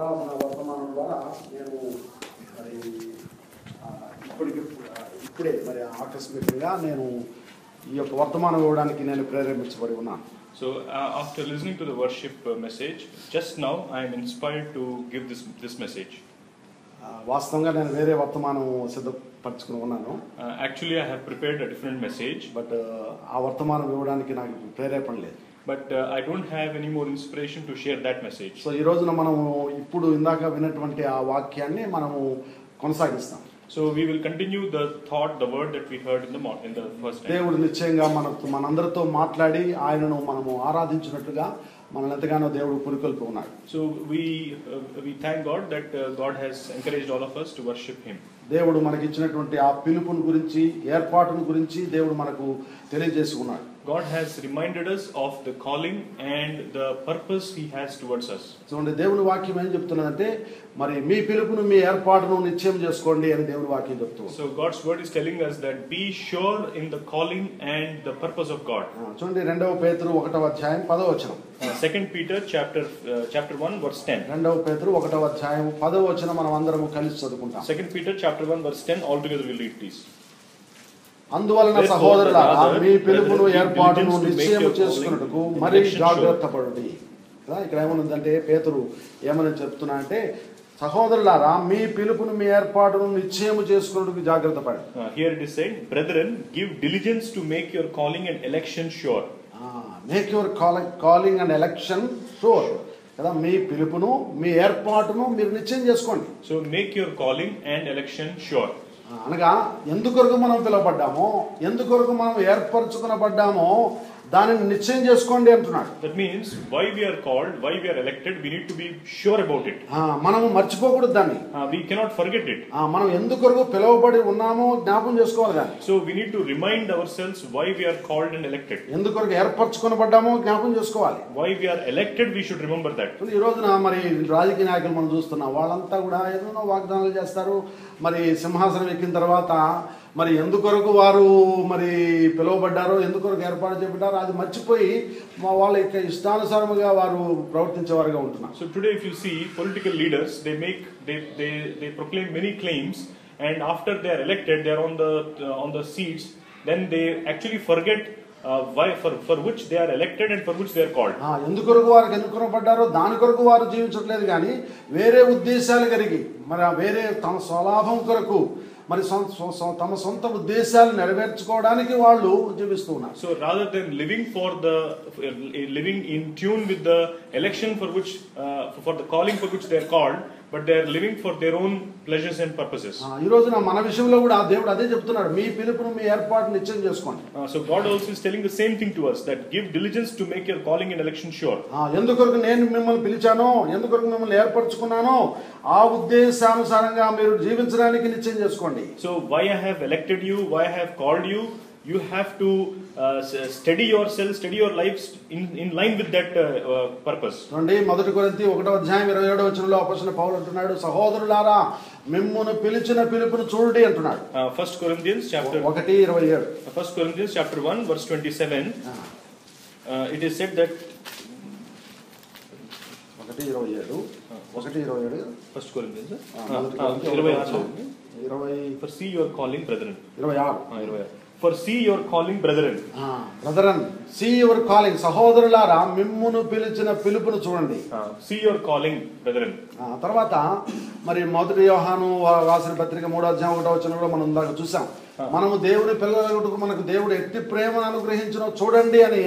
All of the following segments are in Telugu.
ఆరాధన వర్తమానం ద్వారా నేను మరి ఇప్పుడే మరి ఆకస్మికంగా నేను ఈ యొక్క వర్తమానం ఇవ్వడానికి నేను ప్రేరేపించబడి ఉన్నాను. So after listening to the worship message, just now I am inspired to give this message. వాస్తవంగా నేను వేరే వర్తమానం సిద్ధపరచుకుని ఉన్నాను. Actually I have prepared a different message, but ఆ వర్తమానం ఇవ్వడానికి నాకు ప్రేరేపణ లేదు. But I don't have any more inspiration to share that message. So ఈ రోజున మనము ఇప్పుడు ఇందాక విన్నటువంటి ఆ వాక్యాన్ని మనము కొనసాగిస్తాం. So we will continue the thought, the word that we heard in the first time. దేవుడు నిశ్చయంగా మనందరితో మాట్లాడి ఆయనను మనము ఆరాధించినట్లుగా మనల్ని ఎంతగానో దేవుడు పురికొల్పి ఉన్నాడు. So we thank God that God has encouraged all of us to worship Him. దేవుడు మనకి ఇచ్చినటువంటి ఆ పిలుపుని గురించి ఏర్పాటును గురించి దేవుడు మనకు తెలియజేసి ఉన్నాడు. God has reminded us of the calling and the purpose He has towards us. చూడండి, దేవుని వాక్యం ఏం చెప్తున్నదంటే మరి మీ పిలుపును మీ ఏర్పాటును నిశ్చయం చేసుకోండి అని దేవుని వాక్యం చెప్తుంది. So God's word is telling us that be sure in the calling and the purpose of God. చూడండి, 2 పేతురు 1వ అధ్యాయం 10వ వచనం. 2 Peter chapter 1 verse 10. 2 పేతురు 1వ అధ్యాయం 10వ వచనం మనం అందరం కలిసి చదువుకుంటాం. 2 Peter chapter 1 verse 10, all together we'll read please. అందువలన సహోదరులారా మీ పిలుపును ఏర్పాటును నిశ్చయం చేసుకున్నట్టుకు మరి జాగ్రత్త పడుడి. ఇక్కడ ఏమనుందంటే పేతురు ఏమని చెప్తున్నా అంటే సహోదరులారా మీ పిలుపును మీ ఏర్పాటును నిశ్చయం చేసుకున్నట్టుకు జాగ్రత్త పడండి. Here it is said, brethren, give diligence to make your calling and election sure. Make your calling and election sure కదా. మీ పిలుపును మీ ఏర్పాటును మీరు నిశ్చయం చేసుకోండి. So make your calling and election sure. అనగా ఎందుకొరకు మనం పిలువబడ్డామో, ఎందుకొరకు మనం ఏర్పరచుకునబడ్డామో దానిని నిశ్చయం చేసుకోండి అంటున్నాడు. That means why we are called, why we are elected, we need to be sure about it. మనము మర్చిపోకూడదు దాన్ని. We cannot forget it. మనం ఎందుకొరకు పిలువబడి ఉన్నామో జ్ఞాపకం చేసుకోవాలి దాన్ని. So we need to remind ourselves why we are called and elected. ఎందుకొరకు ఏర్పరచుకునబడ్డామో జ్ఞాపకం చేసుకోవాలి. Why we are elected, we should remember that. ఈ రోజున మరి రాజకీయ నాయకులు మనం చూస్తున్నాం, వాళ్ళంతా కూడా ఏదైనా వాగ్దానాలు చేస్తారు. మరి సింహాసనం ఎక్కిన తర్వాత మరి ఎందుకొరకు వారు మరి పిలువబడ్డారో, ఎందుకొరకు ఏర్పాటు చేయబడ్డారో అది మర్చిపోయి వాళ్ళ యొక్క ఇష్టానుసారముగా వారు ప్రవర్తించేవారుగా ఉంటున్నారు. So today if you see political leaders, they proclaim many claims, and after they are elected, they are on the seats, then they actually forget why for which they are elected and for which they are called. ఎందుకొరకు వారికి ఎన్నుకొనబడ్డారో దాని కొరకు వారు జీవించట్లేదు, కానీ వేరే ఉద్దేశాలు కలిగి మరి వేరే తమ స్వలాభం కొరకు మరి తమ సొంత ఉద్దేశాలు నెరవేర్చుకోవడానికి వాళ్ళు జీవిస్తూ ఉన్నారు. So rather than living in tune with the election for which for the calling for which they are called, but they are living for their own pleasures and purposes. ఈ రోజున మన విషయంలో కూడా దేవుడు అదే చెప్తున్నాడు, మీ పిలుపును మీ ఏర్పాటును నిశ్చయం చేసుకోండి. So God also is telling the same thing to us, that give diligence to make your calling and election sure. ఎందుకొరకు నేను మిమ్మల్ని పిలిచానో, ఎందుకొరకు మిమ్మల్ని ఏర్పరచుకున్నానో ఆ ఉద్దేశానుసారంగా మీరు జీవించడానికి నిశ్చయం చేసుకోండి. So why I have elected you, why I have called you, you have to steady yourself, steady your lives in line with that purpose. చూడండి, 1 కొరింథీ 1వ అధ్యాయం 27వ వచనంలో అపోస్తలుడైన పౌలు అంటున్నాడు, సహోదరులారా మిమ్మును పిలిచిన పిలుపును చూడండి అంటున్నాడు. 1 Corinthians chapter 1:27. 1 Corinthians chapter 1 verse 27. It is said that 1:27 1 Corinthians 20 for see your calling brethren. 26 For see your calling brethren. Brethren, see your calling. సహోదరులారా మిమ్మును పిలిచిన పిలుపును చూడండి. See your calling brethren. తర్వాత మరి 1 యోహాను రాసిన పత్రిక 3వ అధ్యాయం 1వ వచనంలో మనం ఇందాక చూసాం, మనము దేవుని పిల్లలకు మనకు దేవుడు ఎట్టి ప్రేమను అనుగ్రహించునో చూడండి అని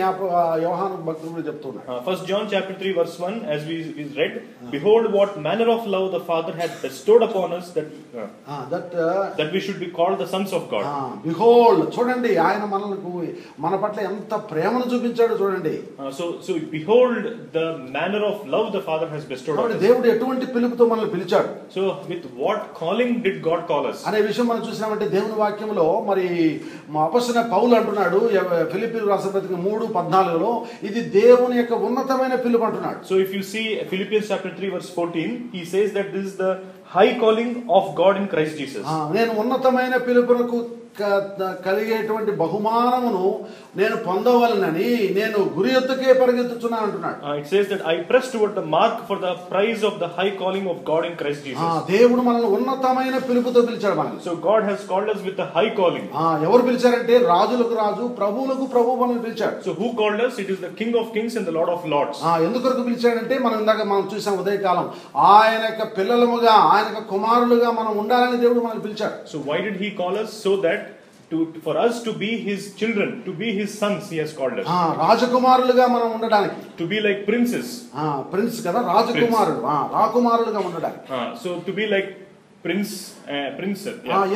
యోహాను భక్తుడు చెప్తున్నాడు. 1 John chapter 3 verse 1, as we read, behold what manner of love the Father hath bestowed upon us, that we should be called the sons of God. Behold, చూడండి ఆయన మన పట్ల ఎంత ప్రేమను చూపించాడు చూడండి. So behold the manner of love the Father has bestowed upon us. దేవుడు ఎటువంటి పిలుపుతో మనల్ని పిలిచాడు. So with what calling did God call us? అనే విషయం మనం చూసినామంటే దేవుని వాక్యంలో మరి అపోస్తలుడైన పౌలు అంటున్నాడు ఫిలిప్పీయులకు రాసిన పత్రిక 3:14లో ఇది దేవుని యొక్క ఉన్నతమైన పిలుపు అంటున్నాడు. So if you see Philippians chapter 3 verse 14, he says that this is the high calling of God in Christ Jesus. నేను ఉన్నతమైన పిలుపునకు కలిగేటువంటి బహుమానమును నేను పొందవలనని నేను గురి ఎత్తుకే పరిగెత్తుచున్నాను అంటున్నాడు. It says that I press toward the mark for the prize of the high calling of God in Christ Jesus. దేవుడు మనల్ని ఉన్నతమైన పిలుపుతో పిలిచాడు మనల్ని. So God has called us with the high calling. ఎవరు పిలిచారంటే రాజులకు రాజు ప్రభువులకు ప్రభు మనల్ని పిలిచాడు. So who called us? It is the King of Kings and the Lord of Lords. ఎందుకొరకు పిలిచాడంటే మనం చూసాం ఉదయకాలం ఆయన యొక్క పిల్లలముగా ఆయన యొక్క కుమారులుగా మనం ఉండాలని దేవుడు మనల్ని పిలిచాడు. So why did he call us? So that for us to be his children, to be his sons, he has called us. రాజకుమారులుగా మనం ఉండడానికి, to be like princes. Prince కదా, రాజకుమారుడు, రాకుమారులుగా ఉండడానికి. So to be like prince.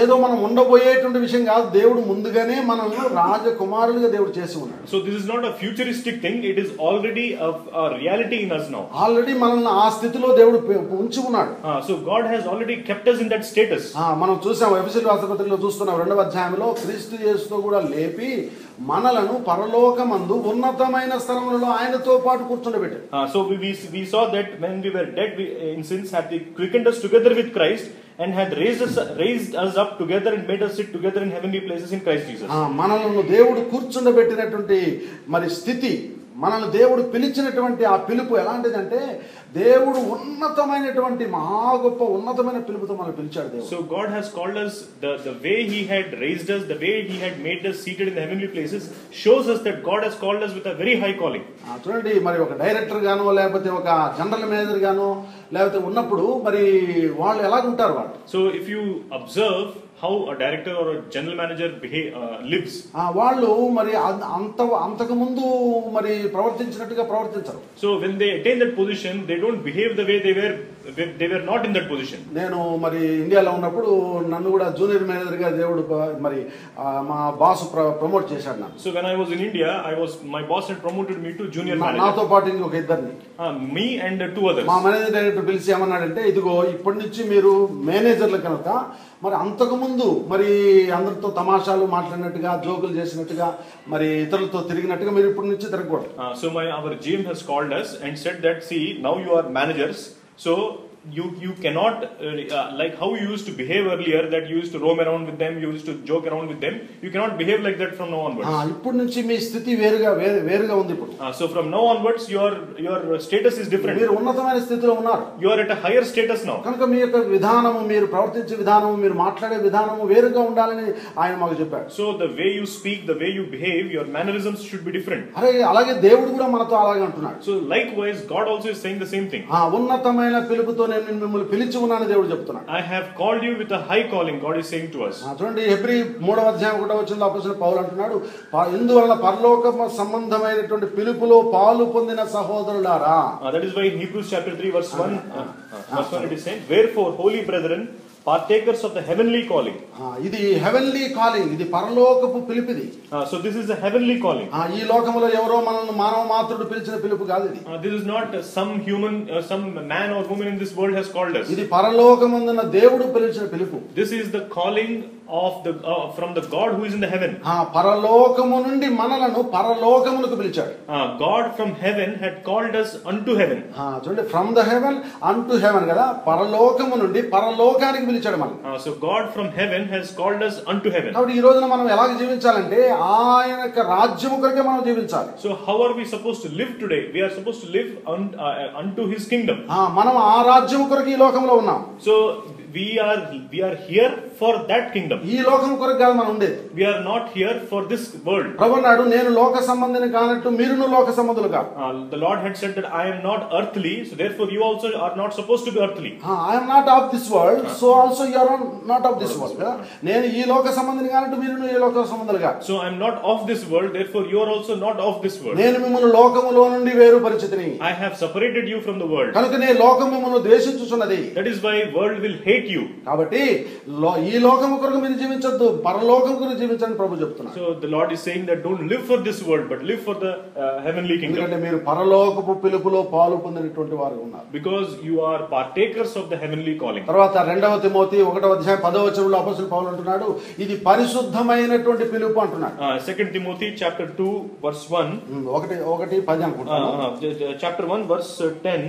ఏదో మనం ఉండబోయేటువంటి విషయం కాదు, దేవుడు ముందుగానే మనల్ని రాజకుమారులుగా దేవుడు చేసి ఉన్నాడు. So this is not a futuristic thing, it is already a reality in us now. Already మనల్ని ఆ స్థితిలో దేవుడు ఉంచి ఉన్నాడు. So God has already kept us in that status. మనం చూసాం ఎఫెసీయుల పత్రికలో చూస్తున్నాం 2వ అధ్యాయంలో క్రీస్తు యేసుతో కూడా లేపి మనలను పరలోకమందు ఉన్నతమైన స్థలములలో ఆయనతో పాటు కూర్చుండబెట్టాడు. So we saw that when we were dead in sins, had he quickened us together with Christ and had raised us up together and made us sit together in heavenly places in Christ Jesus. మనలను దేవుడు కూర్చుండబెట్టినటువంటి మరి స్థితి, మనల్ని దేవుడు పిలిచినటువంటి ఆ పిలుపు ఎలాంటిదంటే దేవుడు ఉన్నతమైనటువంటి మహా గొప్ప ఉన్నతమైన పిలుపుతో మనల్ని పిలిచాడు దేవుడు. So God has called us, the way he had raised us, the way he had made us seated in the heavenly places shows us that God has called us with a very high calling. చూడండి, మరి ఒక డైరెక్టర్ గానో లేకపోతే ఒక జనరల్ మేనేజర్ గానో లేకపోతే ఉన్నప్పుడు మరి వాళ్ళు ఎలాగుంటారు వాళ్ళు. So if you observe how a director or a general manager lives, వాళ్ళు మరి అంతకు ముందు మరి ప్రవర్తించినట్టుగా ప్రవర్తించరు. So when they attain that position, they don't behave the way they were not in that position. నేను మరి ఇండియాలో ఉన్నప్పుడు నన్ను కూడా జూనియర్ మేనేజర్ గా దేవుడు మరి మా బాస్ ప్రమోట్ చేశాడు నాకు. So when I was in India, my boss had promoted me to junior manager. నాతో పాటు ఇంకొక ఇద్దరిని, me and 2 others. మా మేనేజర్ డైరెక్టర్ పిలిచి ఏమన్నాడంటే, ఇదిగో ఇప్పటి నుంచి మీరు మేనేజర్లు కనుక మరి అంతకు ముందు మరి అందరితో తమాషాలు మాట్లాడినట్టుగా, జోకులు చేసినట్టుగా, మరి ఇతరులతో తిరిగినట్టుగా మీరు ఇప్పటి నుంచి తిరగకూడదు. So our GM has called us and said that, see, now you are managers, so you cannot like how you used to behave earlier, that you used to roam around with them, you used to joke around with them, you cannot behave like that from now onwards. ఇప్పటి నుంచి మీ స్థితి వేరుగా ఉంది ఇప్పుడు. So from now onwards your status is different. మీరు ఉన్నతమైన స్థితిలో ఉన్నారు. You are at a higher status now. కనుక మీ యొక్క విధానము, మీరు ప్రవర్తించే విధానము, మీరు మాట్లాడే విధానము వేరుగా ఉండాలని ఆయన మాకు చెప్పాడు. So the way you speak, the way you behave, your mannerisms should be different. అలాగే దేవుడు కూడా మనతో అలాగే అంటున్నాడు. So likewise God also is saying the same thing. ఉన్నతమైన పిలుపుతో నేను మిమ్మల్ని పిలిచి ఉన్నాను దేవుడు చెప్తున్నాడు. I have called you with a high calling, God is saying to us. చూడండి, హెబ్రీ 3వ అధ్యాయం 1వ వచనంలో అపోస్తలుడు పౌలు అంటున్నాడు, ఇందువలన పరలోక సంబంధమైనటువంటి పిలుపులో పాలు పొందిన సహోదరులారా. That is why in Hebrews chapter 3 verse 1 it is saying, wherefore holy brethren, partakers of the heavenly calling. ఇది హెవెన్లీ కాలింగ్, ఇది పరలోకపు పిలుపుది. So this is a heavenly calling. ఈ లోకములో ఎవరో మనల్ని మానవ మాత్రుడు పిలిచిన పిలుపు కాదు ఇది. This is not some human, some man or woman in this world has called us. ఇది పరలోకమందున్న దేవుడు పిలిచిన పిలుపు. This is the calling of the from the God who is in the heaven. పరలోకము నుండి మనలను పరలోకమునకు పిలిచాడు. God from heaven had called us unto heaven. చూడండి, from the heaven unto haven కదా, పరలోకము నుండి పరలోకానికి పిలిచాడు మనం. So God from heaven has called us unto heaven. కాబట్టి ఈ రోజున మనం ఎలాగ జీవించాలంటే ఆయన యొక్క రాజ్యము కొరకే మనం జీవించాలి. So how are we supposed to live today? We are supposed to live unto his kingdom. మనం ఆ రాజ్యము కొరకు ఈ లోకంలో ఉన్నాం. So we are here for that kingdom. ఈ లోకం కొరకు కాదు మనం ఉండేది. We are not here for this world. ప్రభువు అన్నాడు, నేను లోక సంబంధిని కానట్టు మీరును లోక సంబంధులు కాదు. The Lord had said that I am not earthly, so therefore you also are not supposed to be earthly. I am not of this world, so also you are not of this world. నేను ఈ లోక సంబంధిని కానట్టు మీరును ఈ లోక సంబంధులు కాదు. So I am not of this world, therefore you are also not of this world. నేను మిమ్మల్ని లోకములో నుండి వేరుపరిచితిని. I have separated you from the world. కనుక నే లోకము మిమ్మల్ని ద్వేషించుచున్నది. That is why world will hate you. కాబట్టి ఈ లోకము కొరకు మీరు జీవించొద్దు, పరలోకం కొరకు జీవించండి ప్రభు చెప్తున్నాడు. So the Lord is saying that don't live for this world, but live for the heavenly kingdom. ఎందుకంటే మీరు పరలోకపు పిలుపులో పాలు పొందినటువంటి వారు ఉన్నారు. Because you are partakers of the heavenly calling. తర్వాత 2వ తిమోతి 1వ అధ్యాయం 10వ వచనంలో అపోస్తలుడు పౌలు అంటున్నాడు, ఇది పరిశుద్ధమైనటువంటి పిలుపు అంటున్నాడు. 2 Timothy chapter 2 verse 1 1:10 అనుకుంటాను. chapter 1 verse 10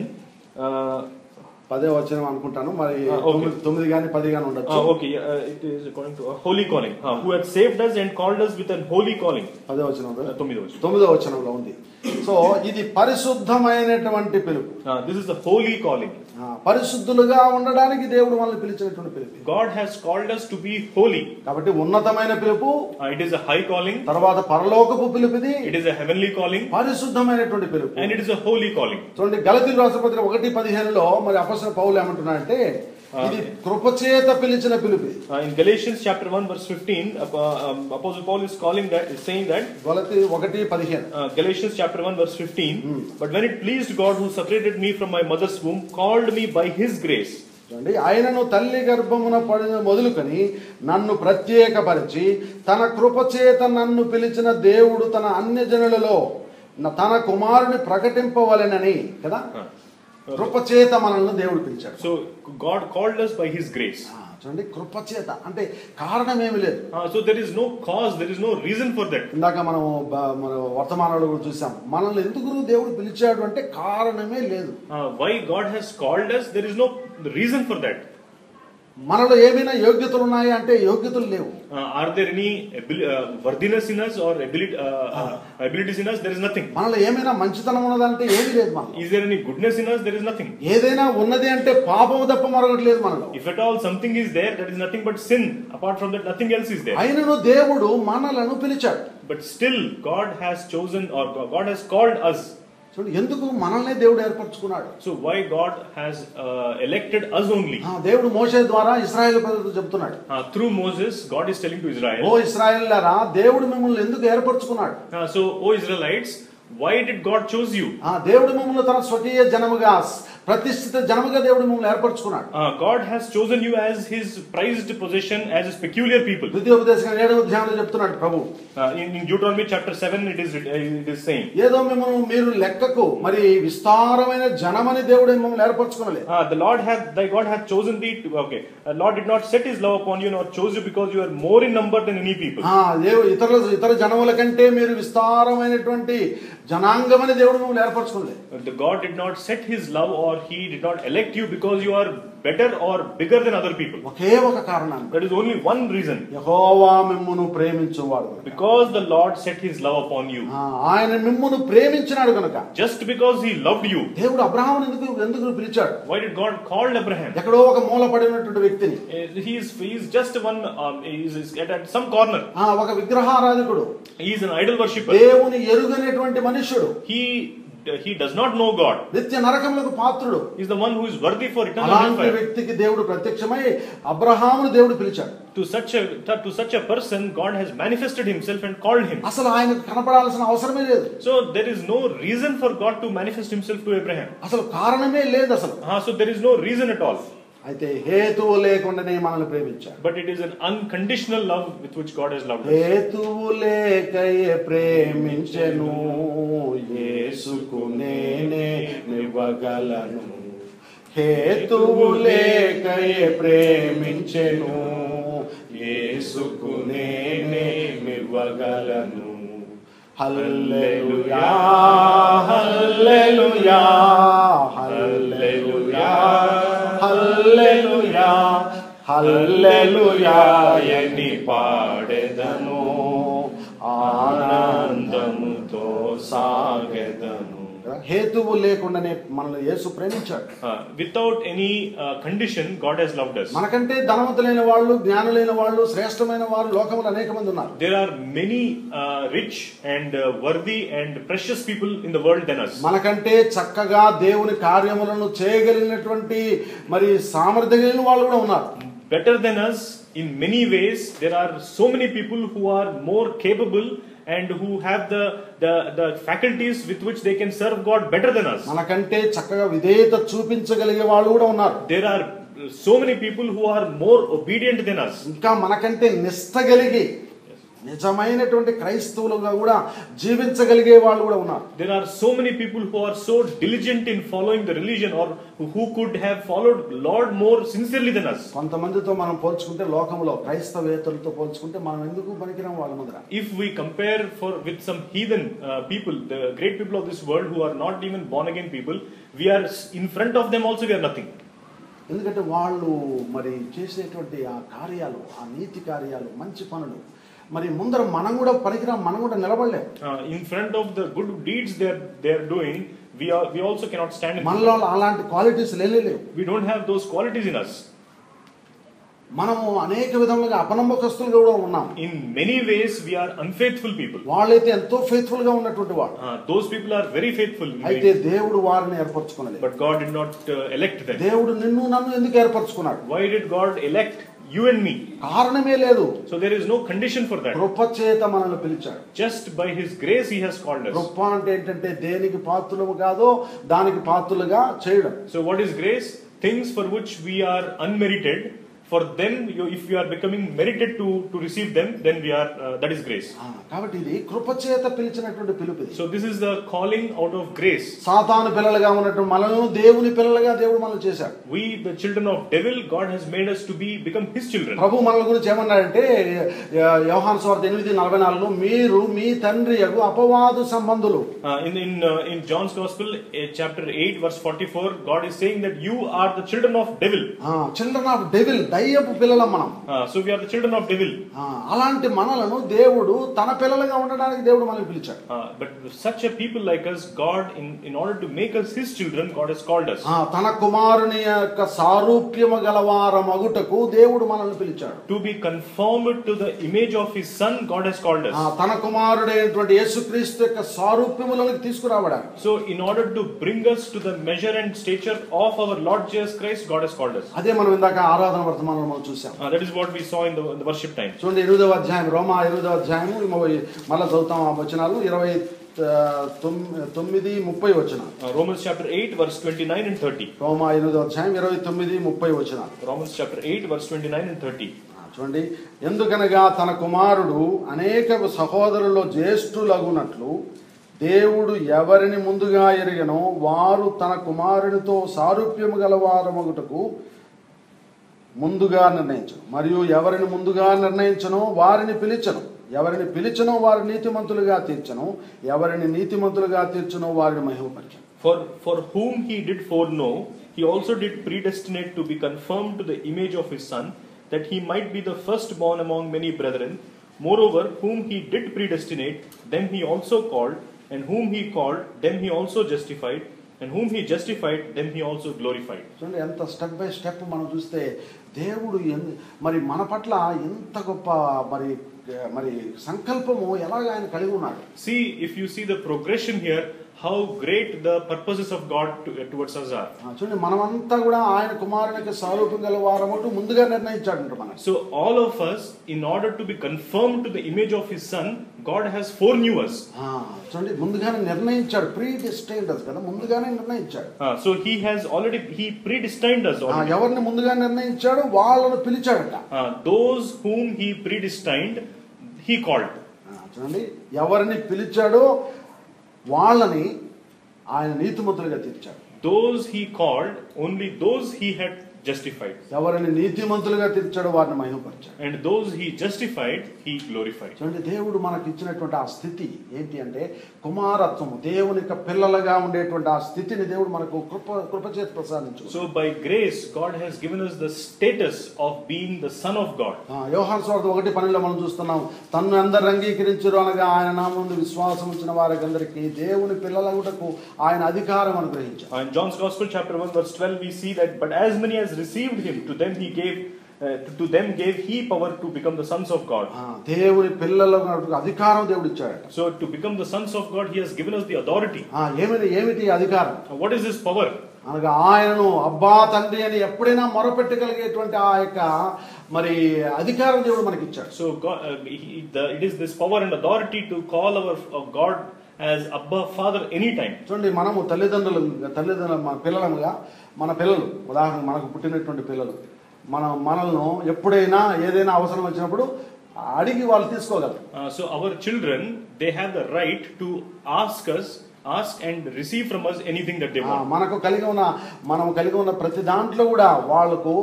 10వ వచనం అనుకుంటాను, మరి 9 గాని 10 గాని ఉండొచ్చు. Okay, it is according to a holy calling. Who had saved us and called us with a holy calling. 10వ వచనంలో 9వ వచనంలో ఉంది. సో ఇది పరిశుద్ధమైనటువంటి పిలుపు. This is the holy calling. పరిశుద్ధులుగా ఉండడానికి దేవుడు మనల్ని పిలిచినటువంటి పిలుపు. God has called us to be holy. కాబట్టి ఉన్నతమైన పిలుపు. It is a high calling. తర్వాత పరలోకపు పిలుపు ఇది. It is a heavenly calling. పరిశుద్ధమైనటువంటి పిలుపు. And it is a holy calling. చూడండి గలతీయులకు రాసిన పత్రిక 1:15లో మరి అపొస్తలుడు పౌలు ఏమంటున్నాడంటే ఇది కృపచేత పిలిచిన పిలుపు. In Galatians chapter 1 verse 15, Apostle Paul is saying that గలతీ 1:15. Galatians chapter 1 verse 15. But when it pleased God who separated me from my mother's womb, called me by His grace. చూడండి, ఆయనను తల్లి గర్భమున పడిన మొదలుకొని నన్ను ప్రత్యేకపరిచి తన కృపచేత నన్ను పిలిచిన దేవుడు తన అన్యజనులలో తన కుమారుని ప్రకటింపవలెనని కదా, కృపచేత మనల్ని దేవుడు పిలిచాడు. So God called us by His grace. చూడండి, కృపచేత అంటే కారణం ఏమీ లేదు. So there is no cause, there is no reason for that. ఇందాక మన వర్తమానాలు కూడా చూసాం, మనల్ని ఎందుకు దేవుడు పిలిచాడు అంటే కారణమే లేదు. Why God has called us, there is no reason for that. మనలో ఏమైనా యోగ్యతలు ఉన్నాయా అంటే యోగ్యతలు లేవు. Are there any worthiness in us or abilities in us? There is nothing. మనలో ఏమైనా మంచితనం ఉన్నదంటే ఏమీ లేదు మనలో. Is there any goodness in us? There is nothing. ఏదైనా ఉన్నది అంటే పాపము తప్ప మరొకటి లేదు మనలో. If at all something is there, that is nothing but sin. Apart from that, nothing else is there. అయినను దేవుడు మనలను పిలిచాడు. But still God has chosen, or God has called us. చూడండి, ఎందుకు మనల్ని దేవుడు ఏర్పరచుకున్నాడు. So why God has elected us only? దేవుడు మోషే ద్వారా ఇశ్రాయేలు ప్రజలకు చెప్తున్నాడు. Through Moses, God is telling to Israel. ఓ ఇశ్రాయేలులారా, దేవుడు మిమ్మల్ని ఎందుకు ఏర్పరచుకున్నాడు. So O Israelites, why did God choose you? దేవుడు మిమ్మల్ని తన స్వకీయ జనముగా ప్రతిష్ఠిత జనముగా దేవుడు మిమ్మల్ని ఏర్పరచుకున్నాడు. God has chosen you as His prized possession, as His peculiar people. ద్వితీయోపదేశకాండం 7వ అధ్యాయంలో చెప్తున్నాడు ప్రభు. In Deuteronomy chapter 7 it is saying. ఏదో మిమ్మల్ని మీరు లెక్కకు మరి విస్తారమైన జనమని దేవుడు మిమ్మల్ని ఏర్పరచుకోలేదు. Thy God hath chosen thee. Okay, Lord did not set His love upon you nor chose you because you are more in number than any people. ఇతర జనముల కంటే మీరు విస్తారమైనటువంటి జనాంగమని దేవుడు మిమ్మల్ని ఏర్పరచుకోలేదు. God did not set His love, or He did not elect you because you are better or bigger than other people. ఒకే ఒక కారణం. There is only one reason. యెహోవా మిమ్మును ప్రేమించువాడు. Because the Lord set His love upon you. ఆయన మిమ్మును ప్రేమించినాడు కనుక. Just because He loved you. దేవుడు అబ్రహామును ఎందుకు పిలిచాడు. Why did God call Abraham? ఎక్కడో ఒక మూల పడినటువంటి వ్యక్తిని. He is just one. He is at some corner. ఒక విగ్రహారాధకుడు. He is an idol worshipper. దేవుని ఎరుగనేటువంటి మనుష్యుడు. He does not know God. నిత్య నరకములకు పాత్రుడు. He is the one who is worthy for eternal hellfire. అలాంటి వ్యక్తికి దేవుడు ప్రత్యక్షమై అబ్రహామును దేవుడు పిలిచాడు. To such a person God has manifested Himself and called him. అసలు ఆయనకు కనపడాల్సిన అవసరమే లేదు. So there is no reason for God to manifest Himself to Abraham. అసలు కారణమే లేదు అసలు. So there is no reason at all. అయితే హేతువు లేకుండానే మనల్ని ప్రేమించాడు. But it is an unconditional love with which God has loved us. హేతువు లేకయే ప్రేమించెను, యేసుకు నేనే ఇవ్వగలను. హేతువు లేకయే ప్రేమించెను, యేసుకు నేనే ఇవ్వగలను. హల్లెలూయా హల్లెలూయా హల్లెలూయా హల్లెలూయా హల్లెలూయా అని పాడెదను, ఆనందముతో సాగెదను. హేతువు లేకుండానే మనల్ని యేసు ప్రేమించాడు. Without any condition God has loved us. మనకంటే ధనవంతులైన వాళ్ళు, జ్ఞానులైన వాళ్ళు, శ్రేష్టమైన వారు లోకములో అనేక మంది ఉన్నారు. There are many rich and worthy and precious people in the world than us. మనకంటే చక్కగా దేవుని కార్యములను చేయగలిగినటువంటి మరి సామర్థ్యం కలిగిన వాళ్ళు కూడా ఉన్నారు. Better than us in many ways. There are so many people who are more capable and who have the faculties with which they can serve God better than us. మనకంటే చక్కగా విధేయత చూపించగలిగే వాళ్ళు కూడా ఉన్నారు. There are so many people who are more obedient than us. ఇంకా మనకంటే నిష్ఠ కలిగి నిజమైనటువంటి క్రైస్తవులుగా కూడా జీవించగలిగే వాళ్ళు కూడా ఉన్నారు. There are so many people who are so diligent in following the religion, or who could have followed Lord more sincerely than us. కొంతమందితో మనం పోల్చుకుంటే లోకంలో క్రైస్తవేతరులతో పోల్చుకుంటే మనం ఎందుకు పనికిరాం వాళ్ళ ముందర. If we compare with some heathen people, the great people of this world who are not even born again people, we are in front of them also, we are nothing. ఎందుకంటే వాళ్ళు మరి చేసేటువంటి ఆ కార్యాలు, ఆ నీతి కార్యాలు, మంచి పనులు, మరి ముందర మనం కూడా పనికిరాం, మనం కూడా నిలబడలేం. In front of the good deeds they are doing, we also cannot stand in. మనలో అలాంటి క్వాలిటీస్ లేవు. We don't have those qualities in us. మనము అనేక విధములుగా అపనమ్మకస్తులుగా కూడా ఉన్నాం. In many ways we are unfaithful people. వాళ్ళైతే ఎంతో ఫెయిత్ఫుల్ గా ఉన్నటువంటి వాళ్ళు. Those people are very faithful. అయితే దేవుడు వారిని ఏర్పరచుకోలేదు. But God did not elect them. దేవుడు నిన్ను నన్ను ఎందుకు ఏర్పరచుకున్నాడు? Why did God elect you and me? కారణమే లేదు. So there is no condition for that. కృప చేత మనల్ని పిలిచాడు. Just by His grace He has called us. కృప అంటే ఏంటంటే దేనికి పాత్రులము కాదో దానికి పాత్రులుగా చేయడం. So what is grace? Things for which we are unmerited. For them, if you are becoming merited to receive them, then we are that is grace. కాబట్టి ఇది కృపచేత పిలిచినటువంటి పిలుపు. So this is the calling out of grace. సాతాను పిల్లలుగా ఉన్నటువంటి మనల్ని దేవుని పిల్లలుగా దేవుడు మనల్ని చేశాడు. We the children of devil, God has made us to become His children. ప్రభు మనల గురించి ఏమన్నాడంటే యోహాను సువార్త 8:44లో మీరు మీ తండ్రి యగు అపవాదు సంబంధులు. In John's Gospel, chapter 8, verse 44, God is saying that you are the children of devil. Children of devil. దయ్యపు పిల్లలం మనం. So we are the children of devil. అలాంటి మనలను దేవుడు తన పిల్లలుగా ఉండడానికి దేవుడు మనల్ని పిలిచాడు. But such a people like us, God in order to make us His children, God has called us. తన కుమారుని యొక్క సారూప్యము గలవారమగుటకు దేవుడు మనల్ని పిలిచాడు. To be conformed to the image of His Son, God has called us. తన కుమారుడైనటువంటి యేసుక్రీస్తు యొక్క సారూప్యములోకి తీసుకురావడానికి. So in order to bring us to the measure and stature of our Lord Jesus Christ, God has called us. అదే మనం ఇందాక ఆరాధన వర్తమానంలో చూసాం. That is what we saw in the worship time. చూడండి 8వ అధ్యాయం, రోమా 8వ అధ్యాయం, మళ్ళా చదువుతాం ఆ వచనాలు 29-30 వచనాలు. Romans chapter 8 verse 29 and 30. రోమా 8వ అధ్యాయం 29-30 వచనాలు. Romans chapter 8 verse 29 and 30. చూడండి, ఎందుకనగా తన కుమారుడు అనేక సహోదరుల్లో జ్యేష్ఠులగునట్లు దేవుడు ఎవరిని ముందుగా ఎరిగనో వారు తన కుమారునితో సారూప్యము గలవారమగుటకు ముందుగా నిర్ణయించను, మరియు ఎవరిని ముందుగా నిర్ణయించనో వారిని పిలిచను, ఎవరిని పిలిచనో వారిని నీతిమంతులుగా తీర్చను, ఎవరిని నీతిమంతులుగా తీర్చనో వారిని మహిమపరచను. For whom He did foreknow, He also did predestinate to be conformed to the image of His Son, that He might be the firstborn among many brethren. Moreover, whom He did predestinate, them He also called, and whom He called, them He also justified, and whom He justified, them He also glorified. చూడండి, ఎంత స్టెప్ బై స్టెప్ మనం చూస్తే దేవుడు మరి మన పట్ల ఎంత గొప్ప మరి సంకల్పము ఎలాగ ఆయన కలిగి ఉన్నాడు. See, if you see the progression here, how great the purposes of God towards us are. చూడండి, మనమంతా కూడా ఆయన కుమారునికి సారూప్యం గల వారమంటూ ముందుగా నిర్ణయించాడంట మనం. So all of us, in order to be conformed to the image of His Son, God has foreknew us. చూడండి, ముందుగానే నిర్ణయించాడు. ప్రీడెస్టైన్డ్ us కదా, ముందుగానే నిర్ణయించాడు. So He predestined us already. ఎవరిని ముందుగా నిర్ణయించాడు వాళ్ళను పిలిచాడట. Those whom He predestined, He called. చూడండి, ఎవరిని పిలిచాడో వాళ్ళని ఆయన నీతిమంతులుగా తీర్చాడు. Those He called, only those He had justified. ఎవరిని నీతిమంతులుగా తీర్చాడో వారిని మహిమపరిచాడు. And those He justified, He glorified. చూడండి, దేవుడు మనకి ఇచ్చినటువంటి ఆ స్థితి ఏంటి అంటే కుమారత్వము, దేవుని యొక్క పిల్లలుగా ఉండేటువంటి ఆ స్థితిని దేవుడు మనకు కృప చేసి ప్రసాదించాడు. So by grace, God has given us the status of being the Son of God. యోహాను సువార్త 1:12 మనం చూస్తున్నాం, తన్ను అందరు అంగీకరించురు అనగా ఆయన నామమునందు విశ్వాసం ఉంచిన వారికందరికీ దేవుని పిల్లలగుటకు ఆయన అధికారం అనుగ్రహించాడు. In John's Gospel chapter 1 verse 12 we see that but as many as received Him, to them gave He power to become the sons of God. దేవుని పిల్లలకు అధికారం దేవుడు ఇచ్చాడు. So to become the sons of God, He has given us the authority. ఏమిటి అధికారం? What is this power? అనగా ఆయనను అబ్బా తండ్రి అని ఎప్పుడైనా మొరపెట్టగలిగేటువంటి ఆ యొక్క మరి అధికారం దేవుడు మనకి ఇచ్చాడు. So God, it is this power and authority to call our God as Abba Father anytime. చూడండి, మనము తల్లిదండ్రులు పిల్లలుగా మన పిల్లలు, ఉదాహరణ మనకు పుట్టినటువంటి పిల్లలు మనల్ని ఎప్పుడైనా ఏదైనా అవసరం వచ్చినప్పుడు అడిగి వాళ్ళు తీసుకోగలరు. So our children, they have the right to ask us ask and receive from us anything that they want. మనం కలిగి ఉన్న ప్రతి దాంట్లో కూడా వాళ్ళకు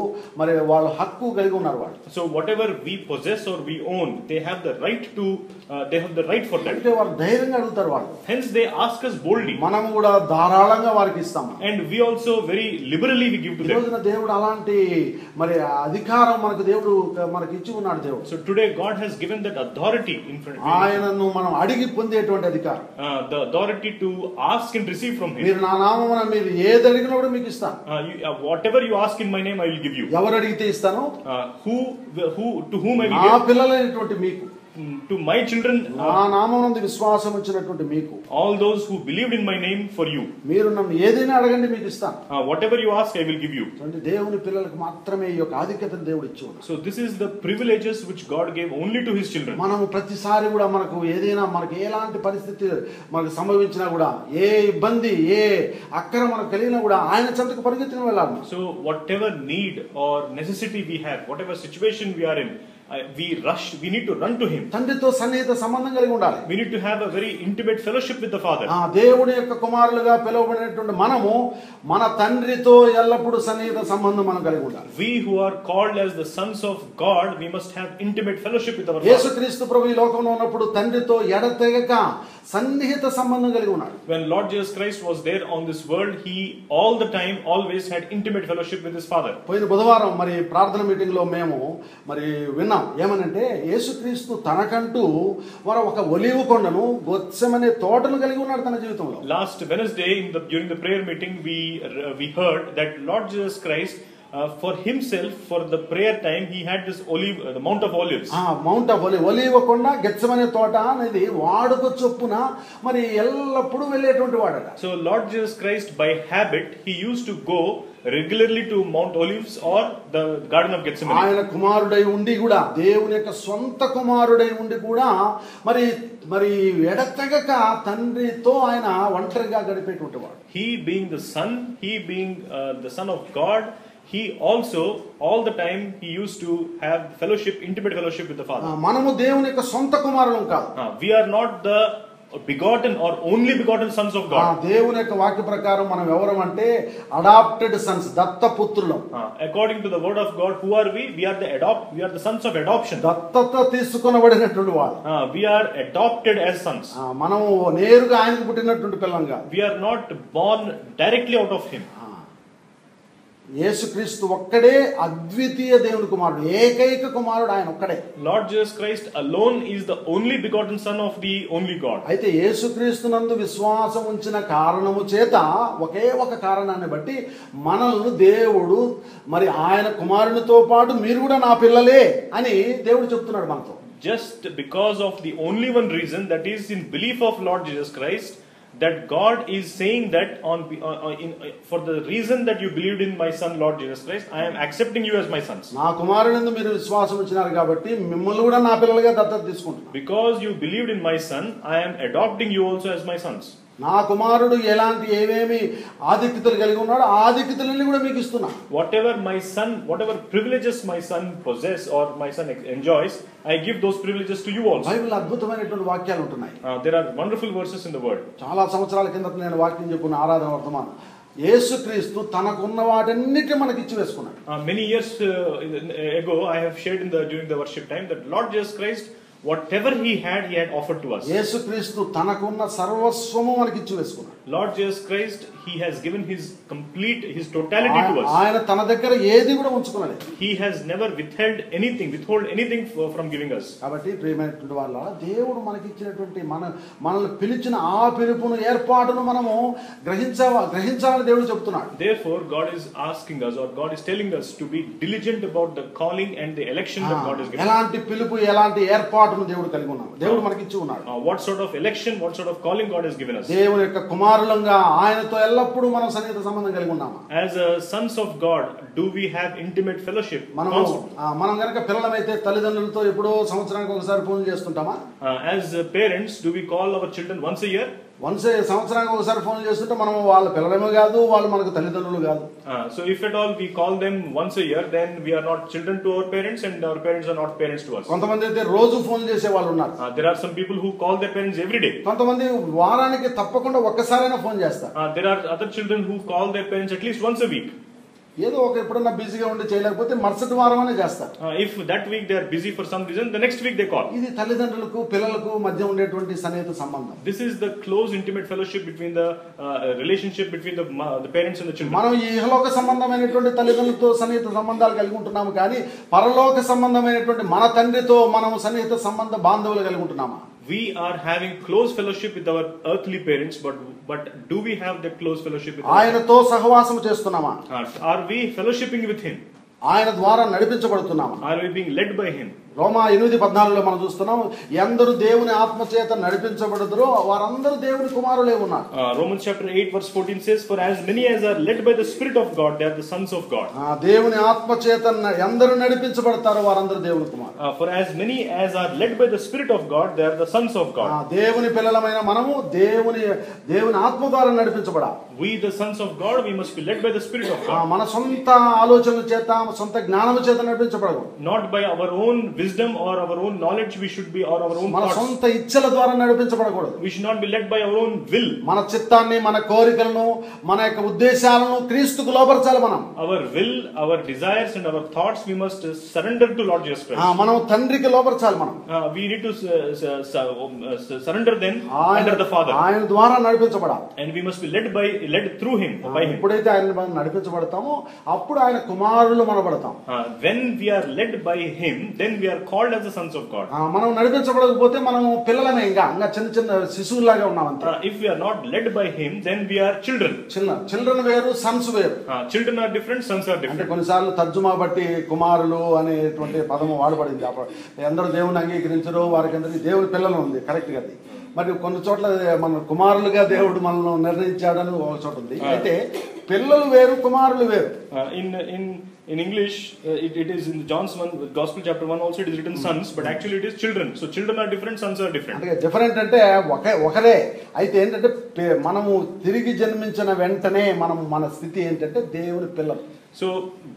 మరి వాళ్ళ హక్కు కలిగి ఉన్నారు వాళ్ళు. So whatever we possess or we own, they have the right for that. అంటే వారు ధైర్యంగా అడుగుతారు వాళ్ళు. Hence they ask us boldly. మనం కూడా ధారాళంగా వారికి ఇస్తాం. And we also very liberally we give to them. ఈ రోజున దేవుడు అలాంటి మరి అధికారం మనకి ఇచ్చి ఉన్నాడు దేవుడు. So today God has given that authority in front of ఆయనను మనం అడిగి పొందేటువంటి అధికారం. The authority to ask and receive from him. మీరు నా నామమున మీరు ఏది అడిగినా కూడా మీకు ఇస్తాను. Whatever you ask in my name I will give you. ఎవరు అడిగితే ఇస్తాను? To whom I will give. నా పిల్లలైనటువంటి మీకు, to my children, నా నామమునందు విశ్వాసం ఉంచినటువంటి మీకు, all those who believed in my name, for you. మీరు నన్ను ఏదైనా అడగండి మీకు ఇస్తాను. Whatever you ask I will give you. అంటే దేవుని పిల్లలకు మాత్రమే ఈ యొక్క ఆధిక్యతను దేవుడు ఇచ్చి ఉన్నాడు. So this is the privileges which God gave only to his children. మనం ప్రతిసారి కూడా మనకు ఎలాంటి పరిస్థితి మనకు సంభవించినా కూడా, ఏ ఇబ్బంది ఏ అక్కర మనకు కలిగినా కూడా ఆయన చెంతకు పరిగెత్తుకుని వెళ్ళాలి. So whatever need or necessity we have, whatever situation we are in, we need to run to him. తండ్రితో సన్నిహిత సంబంధం కలిగి ఉండాలి. We need to have a very intimate fellowship with the Father. దేవుని యొక్క కుమారులుగా పిలువబడినటువంటి మనము మన తండ్రితో ఎల్లప్పుడూ సన్నిహిత సంబంధం మనం కలిగి ఉండాలి. We who are called as the sons of God, we must have intimate fellowship with our Father. యేసుక్రీస్తు ప్రభు ఈ లోకంలో ఉన్నప్పుడు తండ్రితో ఎడతెగక సన్నిహిత సంబంధం కలిగి ఉన్నాడు. When Lord Jesus Christ was there on this world, he all the time always had intimate fellowship with his Father. పోయిన బుధవారం మరి ప్రార్థన మీటింగ్ లో మేము మరి విన్నాం ఏమనంటే, యేసుక్రీస్తు తనకంటూ ఒక ఒలీవ కొండను గెత్సెమనే తోటను కలిగి ఉన్నాడు తన జీవితంలో. Last Wednesday during the prayer meeting we heard that Lord Jesus Christ for himself, for the prayer time, he had this the Mount of Olives. Mount of Olives, ఒలీవ కొండ గెత్సెమనే తోట అనేది వాడుక చొప్పున మరి ఎల్లప్పుడూ వెళ్ళేటువంటి వాడట. So Lord Jesus Christ by habit he used to go regularly to Mount Olives or the Garden of Gethsemane. ఆయన కుమారుడై ఉండి కూడా, దేవుని యొక్క సొంత కుమారుడై ఉండి కూడా మరి ఎడతెగక తండ్రితో ఆయన ఒంటరిగా గడిపేటువంటి వాడు. He being the son, he being the son of God, he also all the time he used to have fellowship, intimate fellowship with the Father. మనము దేవుని యొక్క సొంత కుమారులం కాదు. We are not the begotten or only begotten sons of God. దేవుని యొక్క వాక్య ప్రకారం మనం ఎవరం అంటే అడాప్టెడ్ సన్స్, దత్తపుత్రులం. According to the word of God, who are we? We are the sons of adoption. దత్తత తీసుకొనబడినటువంటి వారు. We are adopted as sons. మనము నేరుగా ఆయనకు పుట్టినటువంటి పిల్లంగా. We are not born directly out of him. యేసుక్రీస్తు ఒక్కడే అద్వితీయ దేవుని కుమారుడు, ఏకైక కుమారుడు ఆయన ఒక్కడే. Lord Jesus Christ alone is the only begotten son of the only God. అయితే యేసుక్రీస్తునందు విశ్వాసం ఉంచిన కారణము చేత ఒకే ఒక కారణాన్ని బట్టి మనల్ని దేవుడు మరి ఆయన కుమారునితో పాటు మీరు కూడా నా పిల్లలే అని దేవుడు చెప్తున్నాడు మనతో. Just because of the only one reason, that is in belief of Lord Jesus Christ, that God is saying that for the reason that you believed in my son Lord Jesus Christ, I am accepting you as my sons. నా కుమారునిందు మీరు విశ్వాసం ఉంచినారు కాబట్టి మిమ్మల్ని కూడా నా పిల్లలుగా దత్తత తీసుకుంటున్నాను. Because you believed in my son, I am adopting you also as my sons. నా కుమారుడు ఎలాంటి ఏమేమి ఆధిక్యతలు కలిగి ఉన్నాడో ఆ ఆధిక్యతలన్నీ కూడా మీకు ఇస్తున్నా. Whatever privileges my son possess or my son enjoys, I give those privileges to you also. Bible అద్భుతమైనటువంటి వాక్యాలు ఉంటున్నాయి. There are wonderful verses in the word. చాలా సంవత్సరాల కిందట నేను వాక్యం చెప్పుకున్న ఆరాధన వర్తమానం, యేసుక్రీస్తు తనకున్న వాటన్నిటిని మనకి ఇచ్చి వేసుకున్నాడు. Many years ago I have shared during the worship time that Lord Jesus Christ, whatever he had offered to us. యేసుక్రీస్తు తనకున్న సర్వస్వము మనకి ఇచ్చి వేసుకున్నాడు. Lord Jesus Christ, he has given his totality to us. ఆయన తన దగ్గర ఏది కూడా ఉంచుకోలేదు. He has never withheld anything from giving us. కాబట్టి ప్రియమైనటువంటి వాళ్ళ దేవుడు మనకి ఇచ్చినటువంటి మనల్ని పిలిచిన ఆ పిలుపును ఏర్పాటును మనము గ్రహించాలని దేవుడు చెప్తున్నాడు. Therefore God is asking us, or God is telling us, to be diligent about the calling and the election that God has given. ఎలాంటి పిలుపు ఎలాంటి ఏర్పాటును దేవుడు కలిగి ఉన్నాడు, దేవుడు మనకి ఇచ్చి ఉన్నాడు. What sort of election, what sort of calling God has given us. దేవుని యొక్క కుమారులంగా ఆయనతో ఎల్లప్పుడూ మనం సన్నిహిత సంబంధం కలిగి ఉన్నాము. As sons of God, do we have intimate fellowship? మనం గనక పిల్లలమైతే తల్లిదండ్రులతో ఎప్పుడో సంవత్సరానికి ఒకసారి phone చేస్తుంటామా? As parents, do we call our children once a year? సంవత్సరానికి ఒకసారి ఫోన్ చేస్తుంటే మనం వాళ్ళ పిల్లలేమో కాదు, వాళ్ళు మనకు తల్లిదండ్రులు కాదు. So if at all we call them once a year, then we are not children to our parents and our parents are not parents to us. కొంతమంది అయితే రోజు ఫోన్ చేసే వాళ్ళు ఉన్నారు. There are some people who call their parents every day. కొంతమంది వారానికి తప్పకుండా ఒక్కసారైనా ఫోన్ చేస్తారు. There are other children who call their parents at least once a week. ఏదో ఒక ఎప్పుడన్నా బిజీగా ఉండి చేయలేకపోతే మరుసటి వారమనే చేస్తారు. If that week they are busy for some reason, the next week they call. ఇది తల్లిదండ్రులకు పిల్లలకు మధ్య ఉండేటువంటి సన్నిహిత సంబంధం. This is the close intimate fellowship between the relationship between the parents and the children. మనం ఈ ఇహలోక సంబంధమైనటువంటి తల్లిదండ్రులతో సన్నిహిత సంబంధాలు కలిగి ఉంటున్నాము, కానీ పరలోక సంబంధమైనటువంటి మన తండ్రితో మనం సన్నిహిత సంబంధ బాంధవులు కలిగి ఉంటున్నామా? We are having close fellowship with our earthly parents, but do we have that close fellowship with ఆయనతో సహవాసం చేస్తున్నామా? Are we fellowshipping with him? ఆయన ద్వారా నడిపించబడుతున్నామా? Are we being led by him? రోమా 8:14 మనం చూస్తున్నాం, ఎందరు దేవుని ఆత్మ చేత నడిపించబడుదురో వారందరూ దేవుని కుమారులే ఉన్నారు. Romans chapter 8 verse 14 says, for as many as are led by the Spirit of God, they are the sons of God. దేవుని ఆత్మ చేత ఎందరు నడిపించబడతారో వారందరూ దేవుని కుమారులు. For as many as are led by the Spirit of God, they are the sons of God. దేవుని పిల్లలమైన మనము దేవుని ఆత్మ ద్వారా నడిపించబడాలి. We the sons of God, we must be led by the Spirit of God. మన సొంత ఆలోచనల చేత, సొంత జ్ఞానము చేత నడిపించబడకూడదు. Not by our own wisdom or our own knowledge we should be, or our own మన thoughts. సొంత ఇచ్చల ద్వారా నడిపించబడకూడదు. We should not be led by our own will. మన చిత్తాన్ని, మన కోరికలను, మన యొక్క ఉద్దేశాలను క్రీస్తుకు లోబర్చాలి. మనం Our will, our desires and our thoughts we must surrender to Lord Jesus Christ. మనం తండ్రికి లోబర్చాలి. మనం We need to surrender them under the Father. ఆయన ద్వారా నడిపించబడాలి. And we must be led through him, by him. ఎప్పుడైతే ఆయన నడిపించబడతామో అప్పుడు ఆయన కుమారులు మనబడతాం. When we are led by him, then we are called as the sons of God. మనం నడిపించబడకపోతే మనం పిల్లలమే, ఇంకా చిన్న శిశువులాగా ఉన్నాం అంతే. If we are not led by him, then we are children. Children వేరు, సన్స్ వేరు. Children are different, sons are different. అంటే కొన్నిసార్లు తర్జుమా బట్టి కుమారులు అనేటువంటి పదము వాడబడింది. ఎందరూ దేవుని అంగీకరించరు వారికి అందరికీ దేవుని పిల్లలు ఉంది, కరెక్ట్ గా. మరి కొన్ని చోట్ల మన కుమారులుగా దేవుడు మనల్ని నిర్ణయించాడని ఒక చోట ఉంది. అయితే పిల్లలు వేరు, కుమారులు వేరు. In English, it is in John's Gospel chapter 1 also it is written sons, but actually it is children. So children are different, sons are different. అంటే డిఫరెంట్ అంటే ఒకరే. అయితే ఏంటంటే మనము తిరిగి జన్మించిన వెంటనే మన స్థితి ఏంటంటే దేవుని పిల్లలు. So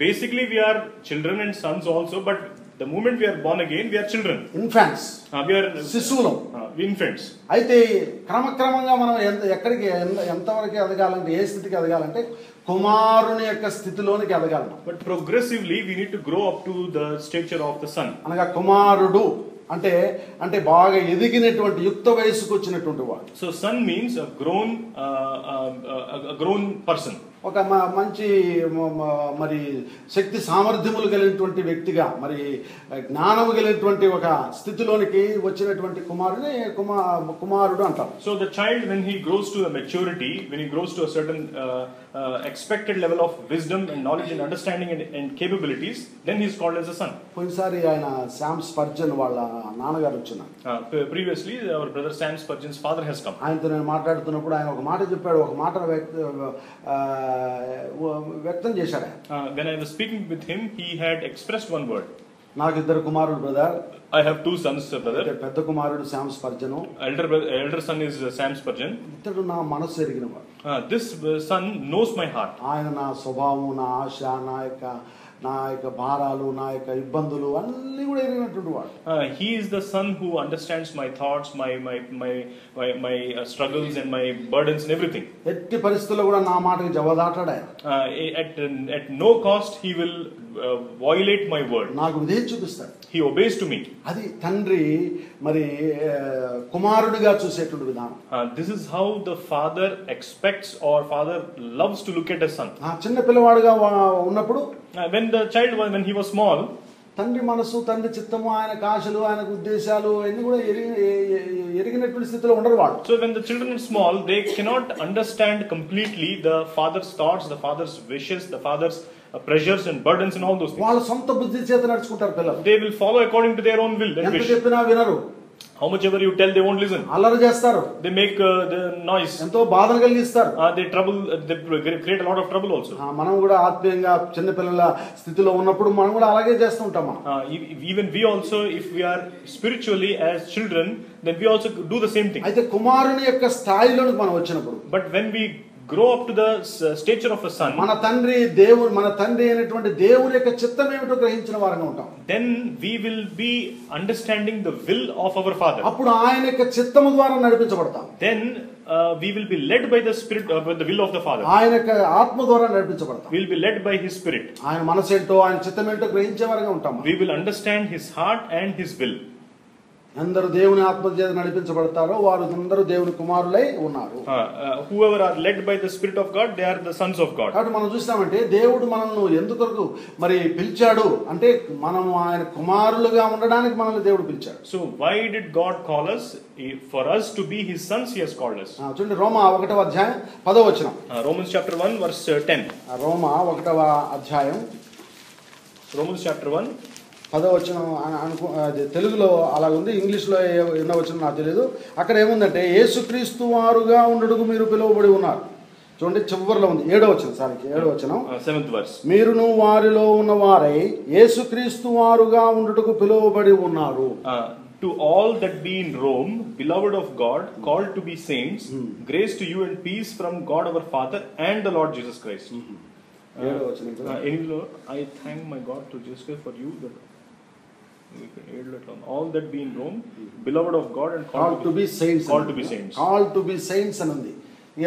basically we are children and sons also, but the moment we are born again, we are children. Infants. We are శిశువులం, infants. అయితే క్రమక్రమంగా మనం ఎక్కడికి ఎంతవరకు ఎదగాలంటే, ఏ స్థితికి ఎదగాలంటే కుమారుని యొక్క స్థితిలోనికి ఎదగాలి. But progressively we need to grow up to the stature of the son. అనగా కుమారుడు అంటే బాగా ఎదిగినటువంటి యుక్త వయసుకు వచ్చినటువంటి వాడు. So son means a grown person. ఒక మంచి మరి శక్తి సామర్థ్యములు కలిగినటువంటి వ్యక్తిగా, మరి జ్ఞానము కలిగినటువంటి ఒక స్థితిలోనికి వచ్చినటువంటి కుమారుడు అంటారు. So the child, when he grows to a maturity, when he grows to a certain expected level of wisdom and knowledge and understanding and capabilities, then he is called as a son. పోయినసారి ఆయన శామ్ స్పర్జన్ వాళ్ళ నాన్నగారు వచ్చినారు. Previously our brother Sam Spurgeon's father has come. ఆయనతో నేను మాట్లాడుతున్నప్పుడు ఆయన ఒక మాట చెప్పాడు, ఒక మాట వ్యక్తం చేశాడు. When I was speaking with him, he had expressed one word. నాకు ఇద్దరు కుమారుడు brother. I have two sons, brother. పెద్ద కుమారుడు Sam Spurgeon, elder son is Sam Spurgeon. ఇతడు నా మనసు ఎరిగినవాడు. This son knows my heart. ఆయన నా స్వభావం, నా ఆశ, నా యొక్క భారాలు, నా యొక్క ఇబ్బందులు అన్ని కూడా ఎరిగినటువంటి వాడు. He is the son who understands my thoughts, my struggles and my burdens and everything. ఎట్టి పరిస్థితుల్లో కూడా నా మాటకి జవాదాటాడు ఆయన. At no cost he will violate my word. నాకు విధేయత చూపిస్తాడు. He obeys to me. అది తండ్రి మరి కుమారుడిగా చూసేటువంటి విధానం. This is how the father expects or father loves to look at a son. చిన్న పిల్లవాడుగా ఉన్నప్పుడు, when he was small, తండ్రి మనసు, తండ్రి చిత్తము, ఆయన ఆశలు, ఆయన ఉద్దేశాలు అన్ని కూడా ఎరిగినటువంటి స్థితిలో ఉండరు వాడు. So when the children are small, they cannot understand completely the father's thoughts, the father's wishes, the father's pressures and burdens and all those things. వాళ్ళ సొంత బుద్ధి చేత నడుచుకుంటారు పిల్లలు. They will follow according to their own will and wish. ఎంత చెప్పినా వినరు. How much ever you tell, they won't listen. అల్లరి చేస్తారు, They make the noise. ఎంతో బాధను కలిగిస్తారు. They create a lot of trouble also. మనం కూడా ఆత్మీయంగా చిన్నపిల్లల స్థితిలో ఉన్నప్పుడు మనం కూడా అలాగే చేస్తూ ఉంటాం. మనం Even we also, if we are spiritually as children, then we also do the same thing. అయితే కుమారుని యొక్క స్థాయిలోకి మనం వచ్చినప్పుడు, But when we grow up to the stature of a son, మన తండ్రి అయినటువంటి దేవుని యొక్క చిత్తం ఏమిటో గ్రహించిన వారంగా ఉంటాం. then we will be understanding the will of our Father. అప్పుడు ఆయన యొక్క చిత్తము ద్వారా నడిపించబడతాం. Then we will be led by the spirit, by the will of the Father. ఆయన యొక్క ఆత్మ ద్వారా నడిపించబడతాం. We will be led by His Spirit. ఆయన మనసేంటో ఆయన చిత్తం ఏంటో గ్రహించే వారంగా ఉంటాం. We will understand His heart and His will. అందరూ దేవుని ఆత్మ చేత నడిపించబడతారో వారు అందరూ దేవుని కుమారులై ఉన్నారు. Whoever are led by the Spirit of God, they are the sons of God. కాబట్టి మనం చూస్తామంటే దేవుడు మనల్ని ఎందుకొరకు మరి పిలిచాడు అంటే మనము ఆయన కుమారులుగా ఉండడానికి మనల్ని దేవుడు పిలిచాడు. So why did God call us? For us to be His sons, He has called us. చూడండి రోమా 1వ అధ్యాయం 10వ వచనం. Romans chapter 1 verse 10. రోమా 1వ అధ్యాయం Romans chapter 1 10వ వచనం తెలుగులో అలాగుంది, ఇంగ్లీష్లో ఎన్నో వచనం నాకు తెలియదు. అక్కడ ఏముందంటే యేసుక్రీస్తు వారుగా ఉండుటకు మీరు పిలువబడి ఉన్నారు. చూడండి చివరిలో ఉంది 7వ వచనం, 7వ వచనం. 7th verse. మీరును వారిలో ఉన్నవారై యేసుక్రీస్తు వారుగా ఉండుటకు పిలువబడి ఉన్నారు. To all that be in Rome, beloved of God, called to be saints, grace to you and peace from God our Father and the Lord Jesus Christ. I thank my God to Jesus Christ for you that all that be in Rome, beloved of God and called to be saints. Called to be saints. Called to be saints అని ఉంది.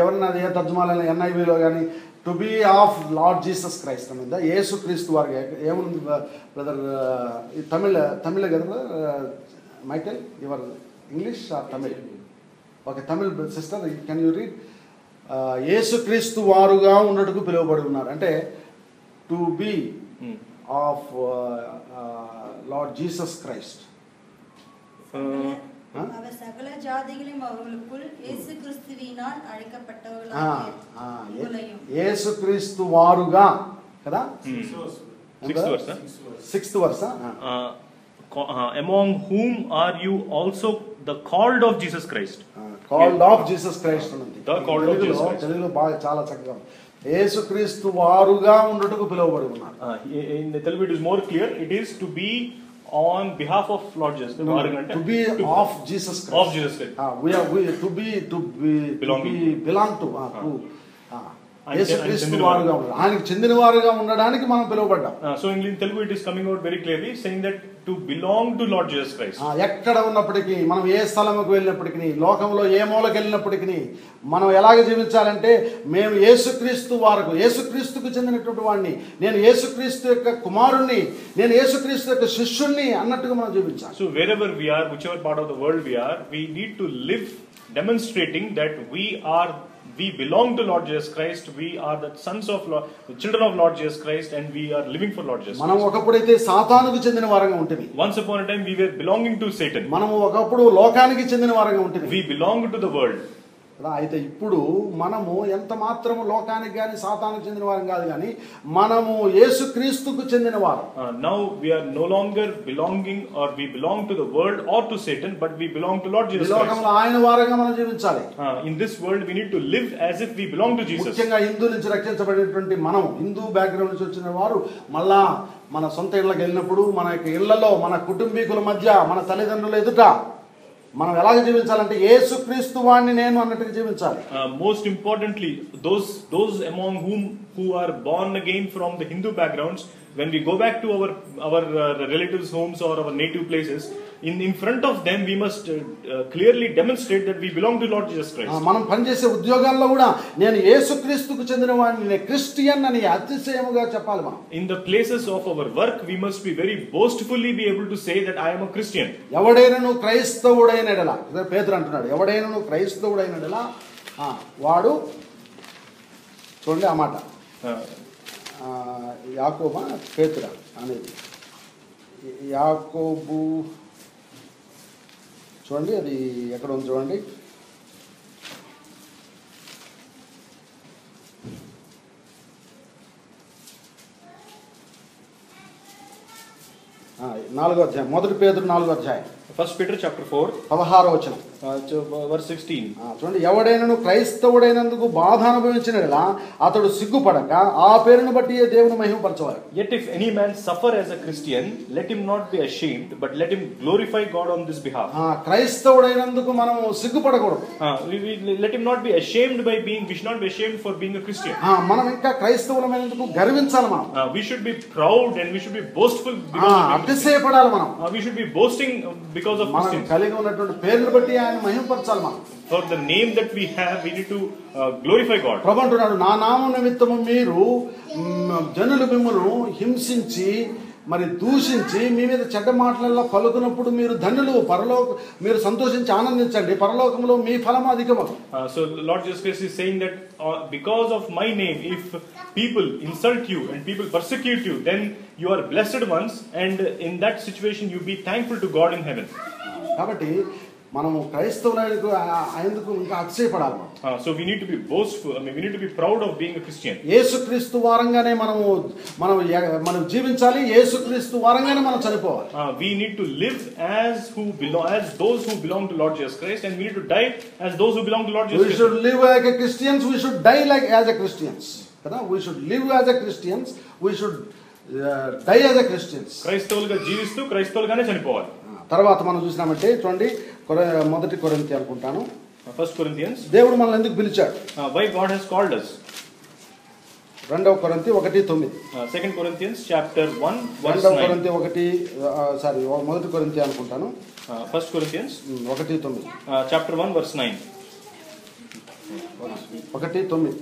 ఎవరన్నా ఏ తర్జుమాలలో NIVలో కానీ to be of Lord Jesus Christ అని ఉందా, యేసుక్రీస్తు వారికి ఏముంది బ్రదర్? తమిళ కదా Michael, your English or Tamil? Okay, Tamil sister, can you read? యేసుక్రీస్తు వారుగా ఉన్నట్టుకు పిలువబడి ఉన్నారు అంటే to be of Lord Jesus Christ. அவர் சகல ஜாதிகளையும் அவர்களுக்குள் இயேசு கிறிஸ்துவினால் அழைக்கப்பட்டவர்களாகிய యేసుక్రీస్తు వారుగా కదా. 6th verse. Among whom are you also the called of Jesus Christ? Called of Jesus Christ అన్నది తెలుగులో బాగా చాలా చక్కగా ఉంది. యేసుక్రీస్తు వారుగా ఉండుటకు పిలువబడి ఉన్నారు. In the Telugu it is more clear. It is to be on behalf of Lord Jesus. To be of Jesus Christ. Of Jesus Christ. To belong to యేసుక్రీస్తు వారుగా ఉన్నారు, ఆయనకు చెందిన వారుగా ఉండడానికి మనం పిలువబడ్డాం. So in Telugu it is coming out very clearly saying that to belong to Lord Jesus Christ. ఎక్కడ ఉన్నప్పటికీ, మనం ఏ స్థలముకు వెళ్ళినప్పటికీ, లోకంలో ఏ మూలకు వెళ్ళినప్పటికీ మనం ఎలాగ జీవించాలంటే మేము యేసుక్రీస్తు వారకు, యేసుక్రీస్తుకు చెందినటువంటి వాడిని, నేను యేసుక్రీస్తు యొక్క కుమారుణ్ణి, నేను యేసుక్రీస్తు యొక్క శిష్యుణ్ణి అన్నట్టుగా మనం జీవించాలి. So wherever we are, whichever part of the world we need to live demonstrating that we belong to Lord Jesus Christ. We are the sons of Lord, the children of Lord Jesus Christ, and we are living for Lord Jesus Christ. మనం ఒకప్పుడైతే సాతానుకు చెందిన వారంగా ఉంటిమి. Once upon a time we were belonging to Satan. మనం ఒకప్పుడు లోకానికి చెందిన వారంగా ఉంటిమి. We belonged to the world. అయితే ఇప్పుడు మనము ఎంత మాత్రము లోకానికి కానీ సాతానుకు చెందిన వారం కాదు, కానీ మనము యేసుక్రీస్తుకు చెందిన వారు. Now we are no longer belonging or we belong to the world or to Satan, but we belong to Lord Jesus Christ. లోకంలో ఆయన వారంగా మనం జీవించాలి. In this world we need to live as if we belong to Jesus. ముఖ్యంగా హిందూ నుంచి రక్షించబడినటువంటి మనం, హిందూ బ్యాక్గ్రౌండ్ నుంచి వచ్చిన వారు మళ్ళా మన సొంత ఇళ్ళకి వెళ్ళినప్పుడు, మన యొక్క ఇళ్లలో, మన కుటుంబీకుల మధ్య, మన తల్లిదండ్రుల ఎదుట మనం ఎలాగ జీవించాలంటే యేసుక్రీస్తు వాణ్ణి నేను అన్నట్టుగా జీవించాలి. Most importantly, those among who are born again from the Hindu backgrounds, when we go back to our relatives' homes or our native places, in front of them we must clearly demonstrate that we belong to Lord Jesus Christ. మనం పనిచేసే ఉద్యోగాల్లో కూడా నేను యేసుక్రీస్తుకు చెందిన వాడిని, నేను క్రిస్టియన్ అని అతిశయముగా చెప్పాలి. మనం in the places of our work we must be very boastfully be able to say that I am a Christian. ఎవడైనను క్రైస్తవుడైన ఎడల, పేతురు అంటున్నాడు, ఎవడైనను క్రైస్తవుడైన ఎడల వాడు, చూడండి ఆ మాట, యాకోబా పేతురా అనేది, యాకోబు చూడండి అది ఎక్కడ ఉంది చూడండి, నాలుగో అధ్యాయం, 1 పేతురు 4వ అధ్యాయం. 1 Peter chapter 4, 16వ వచనం. verse 16. చూడండి, ఎవడైనను క్రైస్తవుడైనందుకు బాధ అనుభవించినలా అతడు సిగ్గుపడక ఆ పేరును బట్టి దేవుని మహిమపరచవాలి. Yet if any man suffer as a Christian, let him not be ashamed, but let him glorify God on this behalf. క్రైస్తవుడైనందుకు మనం సిగ్గుపడకూడదు. Let him not be ashamed by being, we should not be ashamed for being a Christian. మనం ఇంకా క్రైస్తవులమైనందుకు గర్వించాలి మనం. We should be proud and we should be boastful because of అతిశయపడాలి మనం. we should be boasting because of మనం Christians. కలిగి ఉన్నటువంటి పేరును బట్టి ఆయన మహిమపరచాలి మనం. For the name that we have, we need to glorify God. ప్రభు అంటున్నాడు, నా నామం నిమిత్తము మీరు జనులు మిమ్మల్ని హింసించి మరి దూషించి మీ మీద చెడ్డ మాటలలో పలుకున్నప్పుడు మీరు ధన్యులు, మీరు సంతోషించి ఆనందించండి, పరలోకంలో మీ ఫలం అధికము. So Lord Jesus Christ is saying that because of my name, if people insult you and people persecute you, then you are blessed ones, and in that situation you be thankful to God in heaven. కాబట్టి మనము క్రైస్తవులకు ఆయనకు ఇంకా అతిశయపడాలి. So we need to be boastful. I mean, we need to be proud of being a Christian. యేసుక్రీస్తు వారంగానే మనం జీవించాలి, యేసుక్రీస్తు వారంగానే మనం చనిపోవాలి. We need to live as those who belong to Lord Jesus Christ, and we need to die as those who belong to Lord Jesus Christ. We should live like a Christians, we should die like as a Christians. కదా, we should live as a Christians, we should die as a Christians. క్రైస్తవులుగా జీవిస్తూ క్రైస్తవులుగానే చనిపోవాలి. తర్వాత మనం చూసినామంటే చూడండి, మొదటి కొరింథీ అనుకుంటాను, 1 Corinthians. దేవుడు మనల్ని ఎందుకు పిలిచాడు? Why God has called us. 2 కొరింథీ 1:9. 2 Corinthians chapter 1 verse 2 9. కొరింథీ 1 కొరింథీ అనుకుంటాను, 1 Corinthians 1:9. chapter 1 verse 9. 1:9.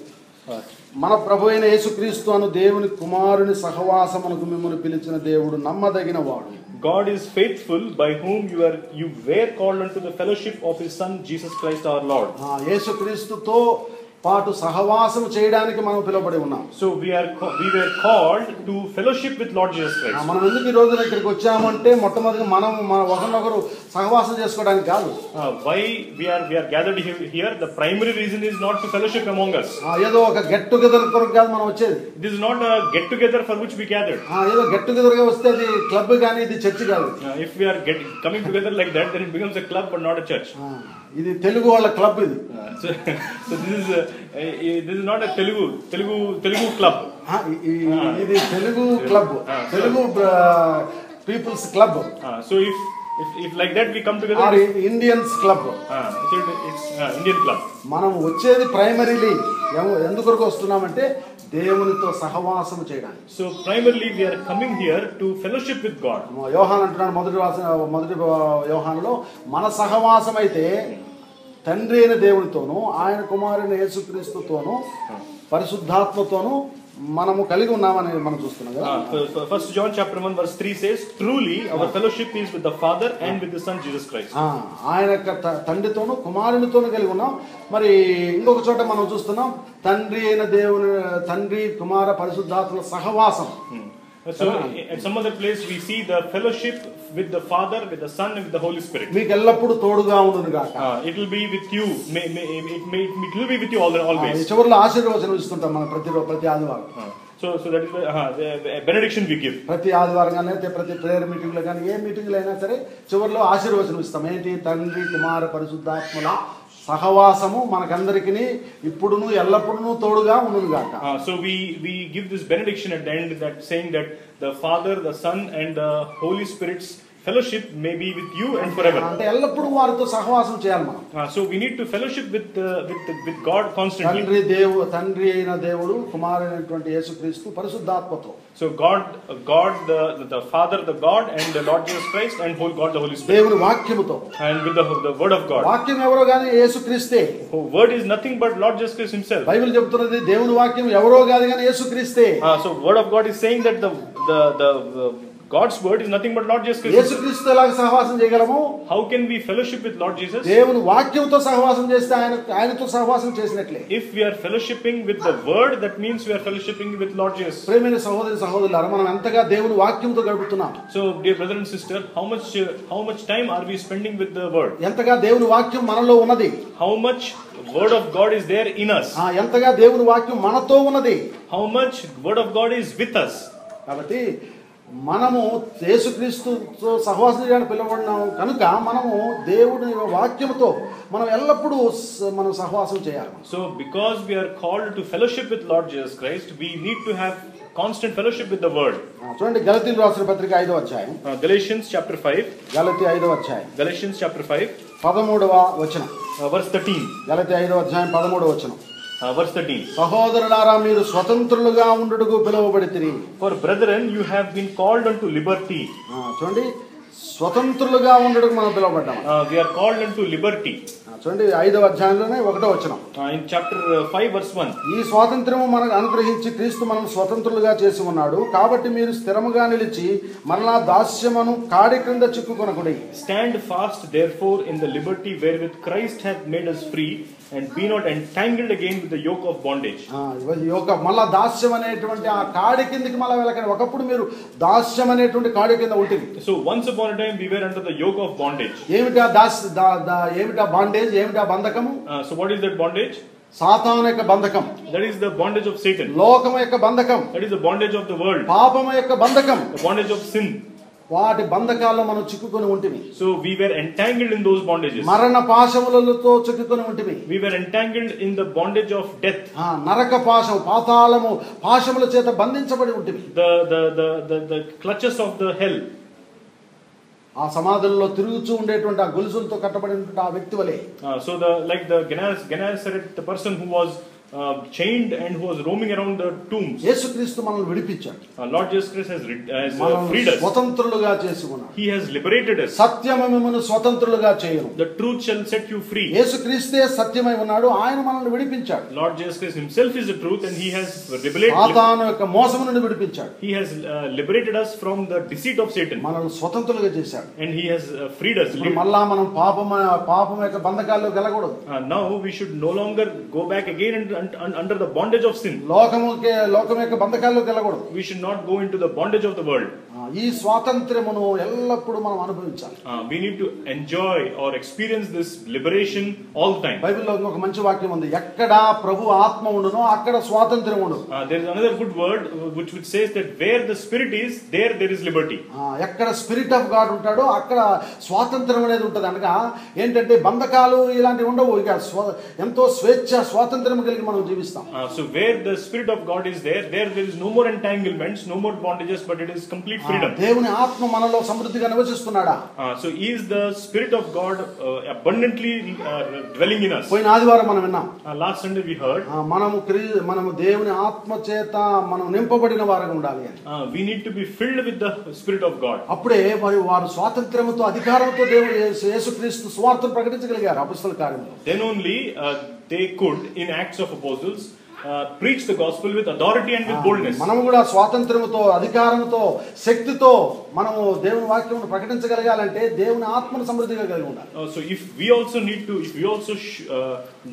మన ప్రభు అయిన యేసుక్రీస్తు అను దేవుని కుమారుని సహవాసమునకు మిమ్మల్ని పిలిచిన దేవుడు నమ్మదగిన వాడు. God is faithful, by whom you were called unto the fellowship of his son Jesus Christ our Lord. యేసుక్రీస్తుతో పాటు సహవాసం చేయడానికి మనం పిలువబడి ఉన్నాం. So we were called to fellowship with Lord Jesus Christ. మనం ఎందుకు ఈ రోజున ఇక్కడికి వచ్చామంటే మొట్టమొదటి మనం ఒకరినొకరు సహవాసం చేసుకోవడానికి కాదు. Why we are gathered here, the primary reason is not to fellowship among us. ఏదో ఒక గెట్ టుగెదర్ కొరకు కాదు మనం వచ్చేది. This is not a get together for which we gathered. ఏదో గెట్ టుగెదర్ గా వస్తే అది క్లబ్ కానీ ఇది చర్చ్ కాదు. If we are coming together like that, then it becomes a club but not a church. ఇది తెలుగు వాళ్ళ క్లబ్ ఇది. So this is not a Telugu club. ఇది Telugu club, Telugu people's club. So if like that we come together, or Indians club. it's Indian club. మనం వచ్చేది ప్రైమరీలీ ఎందుకొరకు వస్తున్నామంటే దేవునితో సహవాసం చేయడానికి. So primarily we are coming here to fellowship with God. యోహాను అంటున్నాడు మొదటి యోహానులో, మన సహవాసం అయితే తండ్రి అయిన దేవునితోనూ ఆయన కుమారుని యేసుక్రీస్తుతోనూ పరిశుద్ధాత్మతోనూ మనము కలిగి ఉన్నామని మనం చూస్తున్నాం కదా. 1 John chapter 1 verse 3 says, truly our fellowship is with the Father and with the Son Jesus Christ. ఆయన యొక్క తండ్రితోనూ కుమారునితోనూ కలిగి ఉన్నాం. మరి ఇంకొక చోట మనం చూస్తున్నాం, తండ్రి కుమార పరిశుద్ధాత్మల సహవాసం. So at some other place we see the fellowship with the Father, with the Son and with the Holy Spirit. మీకు ఎల్లప్పుడూ తోడుగా ఉండును గాక. It will be with you. It will be with you always. చివరిలో ఆశీర్వచనం ఇస్తుంటాం మనం ప్రతి ఆదివారం. So that is the benediction we give. ప్రతి ఆదివారం కానీ ప్రతి ప్రేయర్ మీటింగ్ లో కానీ ఏ మీటింగ్ లో అయినా సరే చివరిలో ఆశీర్వచనం ఇస్తాం. ఏంటి? తండ్రి కుమార పరిశుద్ధాత్మల సహవాసము మనకందరికీ ఇప్పుడును ఎల్లప్పుడూ తోడుగా ఉండును గాక. So we give this benediction at the end, that saying that the Father, the Son and the Holy Spirit's fellowship may be with you and forever. అంటే ఎల్లప్పుడూ వారితో సహవాసం చేయాలి మనం. So we need to fellowship with God constantly. తండ్రి అయిన దేవుడు, కుమారుడైనటువంటి యేసుక్రీస్తు పరిశుద్ధాత్మతో. So God the Father, the God and the Lord Jesus Christ and God the Holy Spirit. దేవుని వాక్యముతో and with the word of God. వాక్యం ఎవరో గాని యేసుక్రీస్తే. Word is nothing but Lord Jesus Christ himself. Bible చెప్తున్నది దేవుని వాక్యం ఎవరో కాదు గాని యేసుక్రీస్తే. So word of God is saying that the God's word is nothing but Lord Jesus Christ. యేసుక్రీస్తు ఎలాగ సహవాసం చేయగలము? How can we fellowship with Lord Jesus? దేవుని వాక్యంతో సహవాసం చేస్తే ఆయనతో సహవాసం చేసినట్లే. If we are fellowshipping with the word, that means we are fellowshipping with Lord Jesus. ప్రియమైన సహోదరులారా, మనం ఎంతగా దేవుని వాక్యంతో గడుపుతున్నాం? So dear brother and sister, how much time are we spending with the word? ఎంతగా దేవుని వాక్యం మనలో ఉన్నది? How much word of God is there in us? ఎంతగా దేవుని వాక్యం మనతో ఉన్నది? How much word of God is with us? కాబట్టి మనము యేసుక్రీస్తుతో సహవాసం చేయడానికి పిలువబడినాము కనుక మనము దేవుని వాక్యముతో మనం ఎల్లప్పుడూ మనం సహవాసం చేయాలి. So because we are called to fellowship with Lord Jesus Christ, we need to have constant fellowship with the word. చూడండి గలతీయులకు రాసిన పత్రిక 5వ అధ్యాయం. Galatians chapter 5. గలతీ 5వ అధ్యాయం. Galatians chapter 5. 13వ వచనం. Verse 13. గలతీ 5వ అధ్యాయం 13వ వచనం. Verse 13. సహోదరులారా మీరు స్వతంత్రులుగా ఉండుటకు పిలువబడితిరి. For brethren you have been called unto liberty. చూడండి స్వతంత్రులుగా ఉండడానికి మనం పిలువబడ్డాం. We are called unto liberty. చూడండి 5వ అధ్యాయంలోనే 1వ వచనం. In chapter 5 verse 1. ఈ స్వాతంత్ర్యము మనకు అనుగ్రహించి క్రీస్తు మనల్ని స్వతంత్రులుగా చేసి ఉన్నాడు. కాబట్టి మీరు స్థిరముగా నిలిచి మరలా దాస్యమును కాడి క్రింద చిక్కుకొనకుడి. Stand fast therefore in the liberty wherewith Christ hath made us free, and be not entangled again with the yoke of bondage. మళ్ళా దాస్యం అనేటువంటి ఆ కాడి కిందకి మళ్ళీ వెళ్ళకండి. ఒకప్పుడు మీరు దాస్యం అనేటువంటి కాడి కింద ఉంటుంది. So once upon a time we were under the yoke of bondage. ఏమిటా ఏమిటా బాండేజ్, ఏమిటా బంధకము? So what is that bondage? సాతాను యొక్క బంధకం. That is the bondage of Satan. లోకము యొక్క బంధకం. That is the bondage of the world. పాపము యొక్క బంధకం. The bondage of sin. వాటి బంధకాల్లో మనం చిక్కుకొని ఉంటిమి. So we were entangled in those bondages. మరణ పాశములతో చిక్కుకొని ఉంటిమి. We were entangled in the bondage of death. నరక పాశం, పాతాళము పాశముల చేత బంధించబడి ఉంటిమి. The clutches of the hell. ఆ సమాధుల్లో తిరుగుతూ ఉండేటువంటి ఆ గొలుసులతో కట్టబడినటువంటి ఆ వ్యక్తి వలె. So the Gennesaret, the person who was chained and who was roaming around the tombs. యేసుక్రీస్తు మనల్ని విడిపించాడు. Lord Jesus Christ has freed us. స్వతంత్రులుగా చేసి ఉన్నాడు. He has liberated us. సత్యము మిమ్మును స్వతంత్రులుగా చేయును. The truth shall set you free. యేసుక్రీస్తే సత్యమై ఉన్నాడు. ఆయన మనల్ని విడిపించాడు. Lord Jesus Christ himself is the truth, and he has సాతాను యొక్క మోసము నుండి విడిపించాడు. He has liberated us from the deceit of Satan. మనల్ని స్వతంత్రులుగా చేశాడు. And he has freed us. మళ్ళా మనం పాపం యొక్క బంధకాల్లో వెళ్ళకూడదు. Now we should no longer go back again and under the bondage of sin. లోకం యొక్క బంధకాల్లోకి వెళ్ళకూడదు. We should not go into the bondage of the world. ఈ స్వాతంత్ర్యమును ఎల్లప్పుడూ మనం అనుభవించాలి. We need to enjoy or experience this liberation all the time. బైబిల్లో ఒక మంచి వాక్యం ఉంది. ఎక్కడ ప్రభు ఆత్మ ఉండునో అక్కడ స్వాతంత్ర్యం ఉండును. There is another good word which says that where the spirit is, there is liberty. ఎక్కడ స్పిరిట్ ఆఫ్ గాడ్ ఉంటాడో అక్కడ స్వాతంత్ర్యం అనేది ఉంటుంది. అనగా ఏంటంటే బంధకాలు ఇలాంటివి ఉండవు. ఇక ఎంతో స్వేచ్ఛ స్వాతంత్ర్యం కలిగి మనం జీవిస్తాం. So where the spirit of God is, there is no more entanglements, no more bondages, but it is complete freedom. దేవుని ఆత్మ మనలో సమృద్ధిగా నివసిస్తున్నాడా? So is the spirit of God abundantly dwelling in us? పోయిన ఆదివారం మనం విన్నాం. Last Sunday we heard మనము దేవుని ఆత్మ చేత మనం నింపబడిన వారుగా ఉండాలి అని. We need to be filled with the spirit of God. అప్పుడే వారు స్వాతంత్ర్యంతో అధికారంతో దేవుడు యేసుక్రీస్తు సువార్తను ప్రకటించగలిగారు అపొస్తలుల కార్యములో. Then only they could in Acts of Apostles preach the gospel with authority and with boldness. మనము కూడా స్వాతంత్ర్యంతో అధికారంతో శక్తితో మనము దేవుని వాక్యమును ప్రకటించగలగాలంటే దేవుని ఆత్మను సమృద్ధిగా కలిగి ఉండాలి. So if we also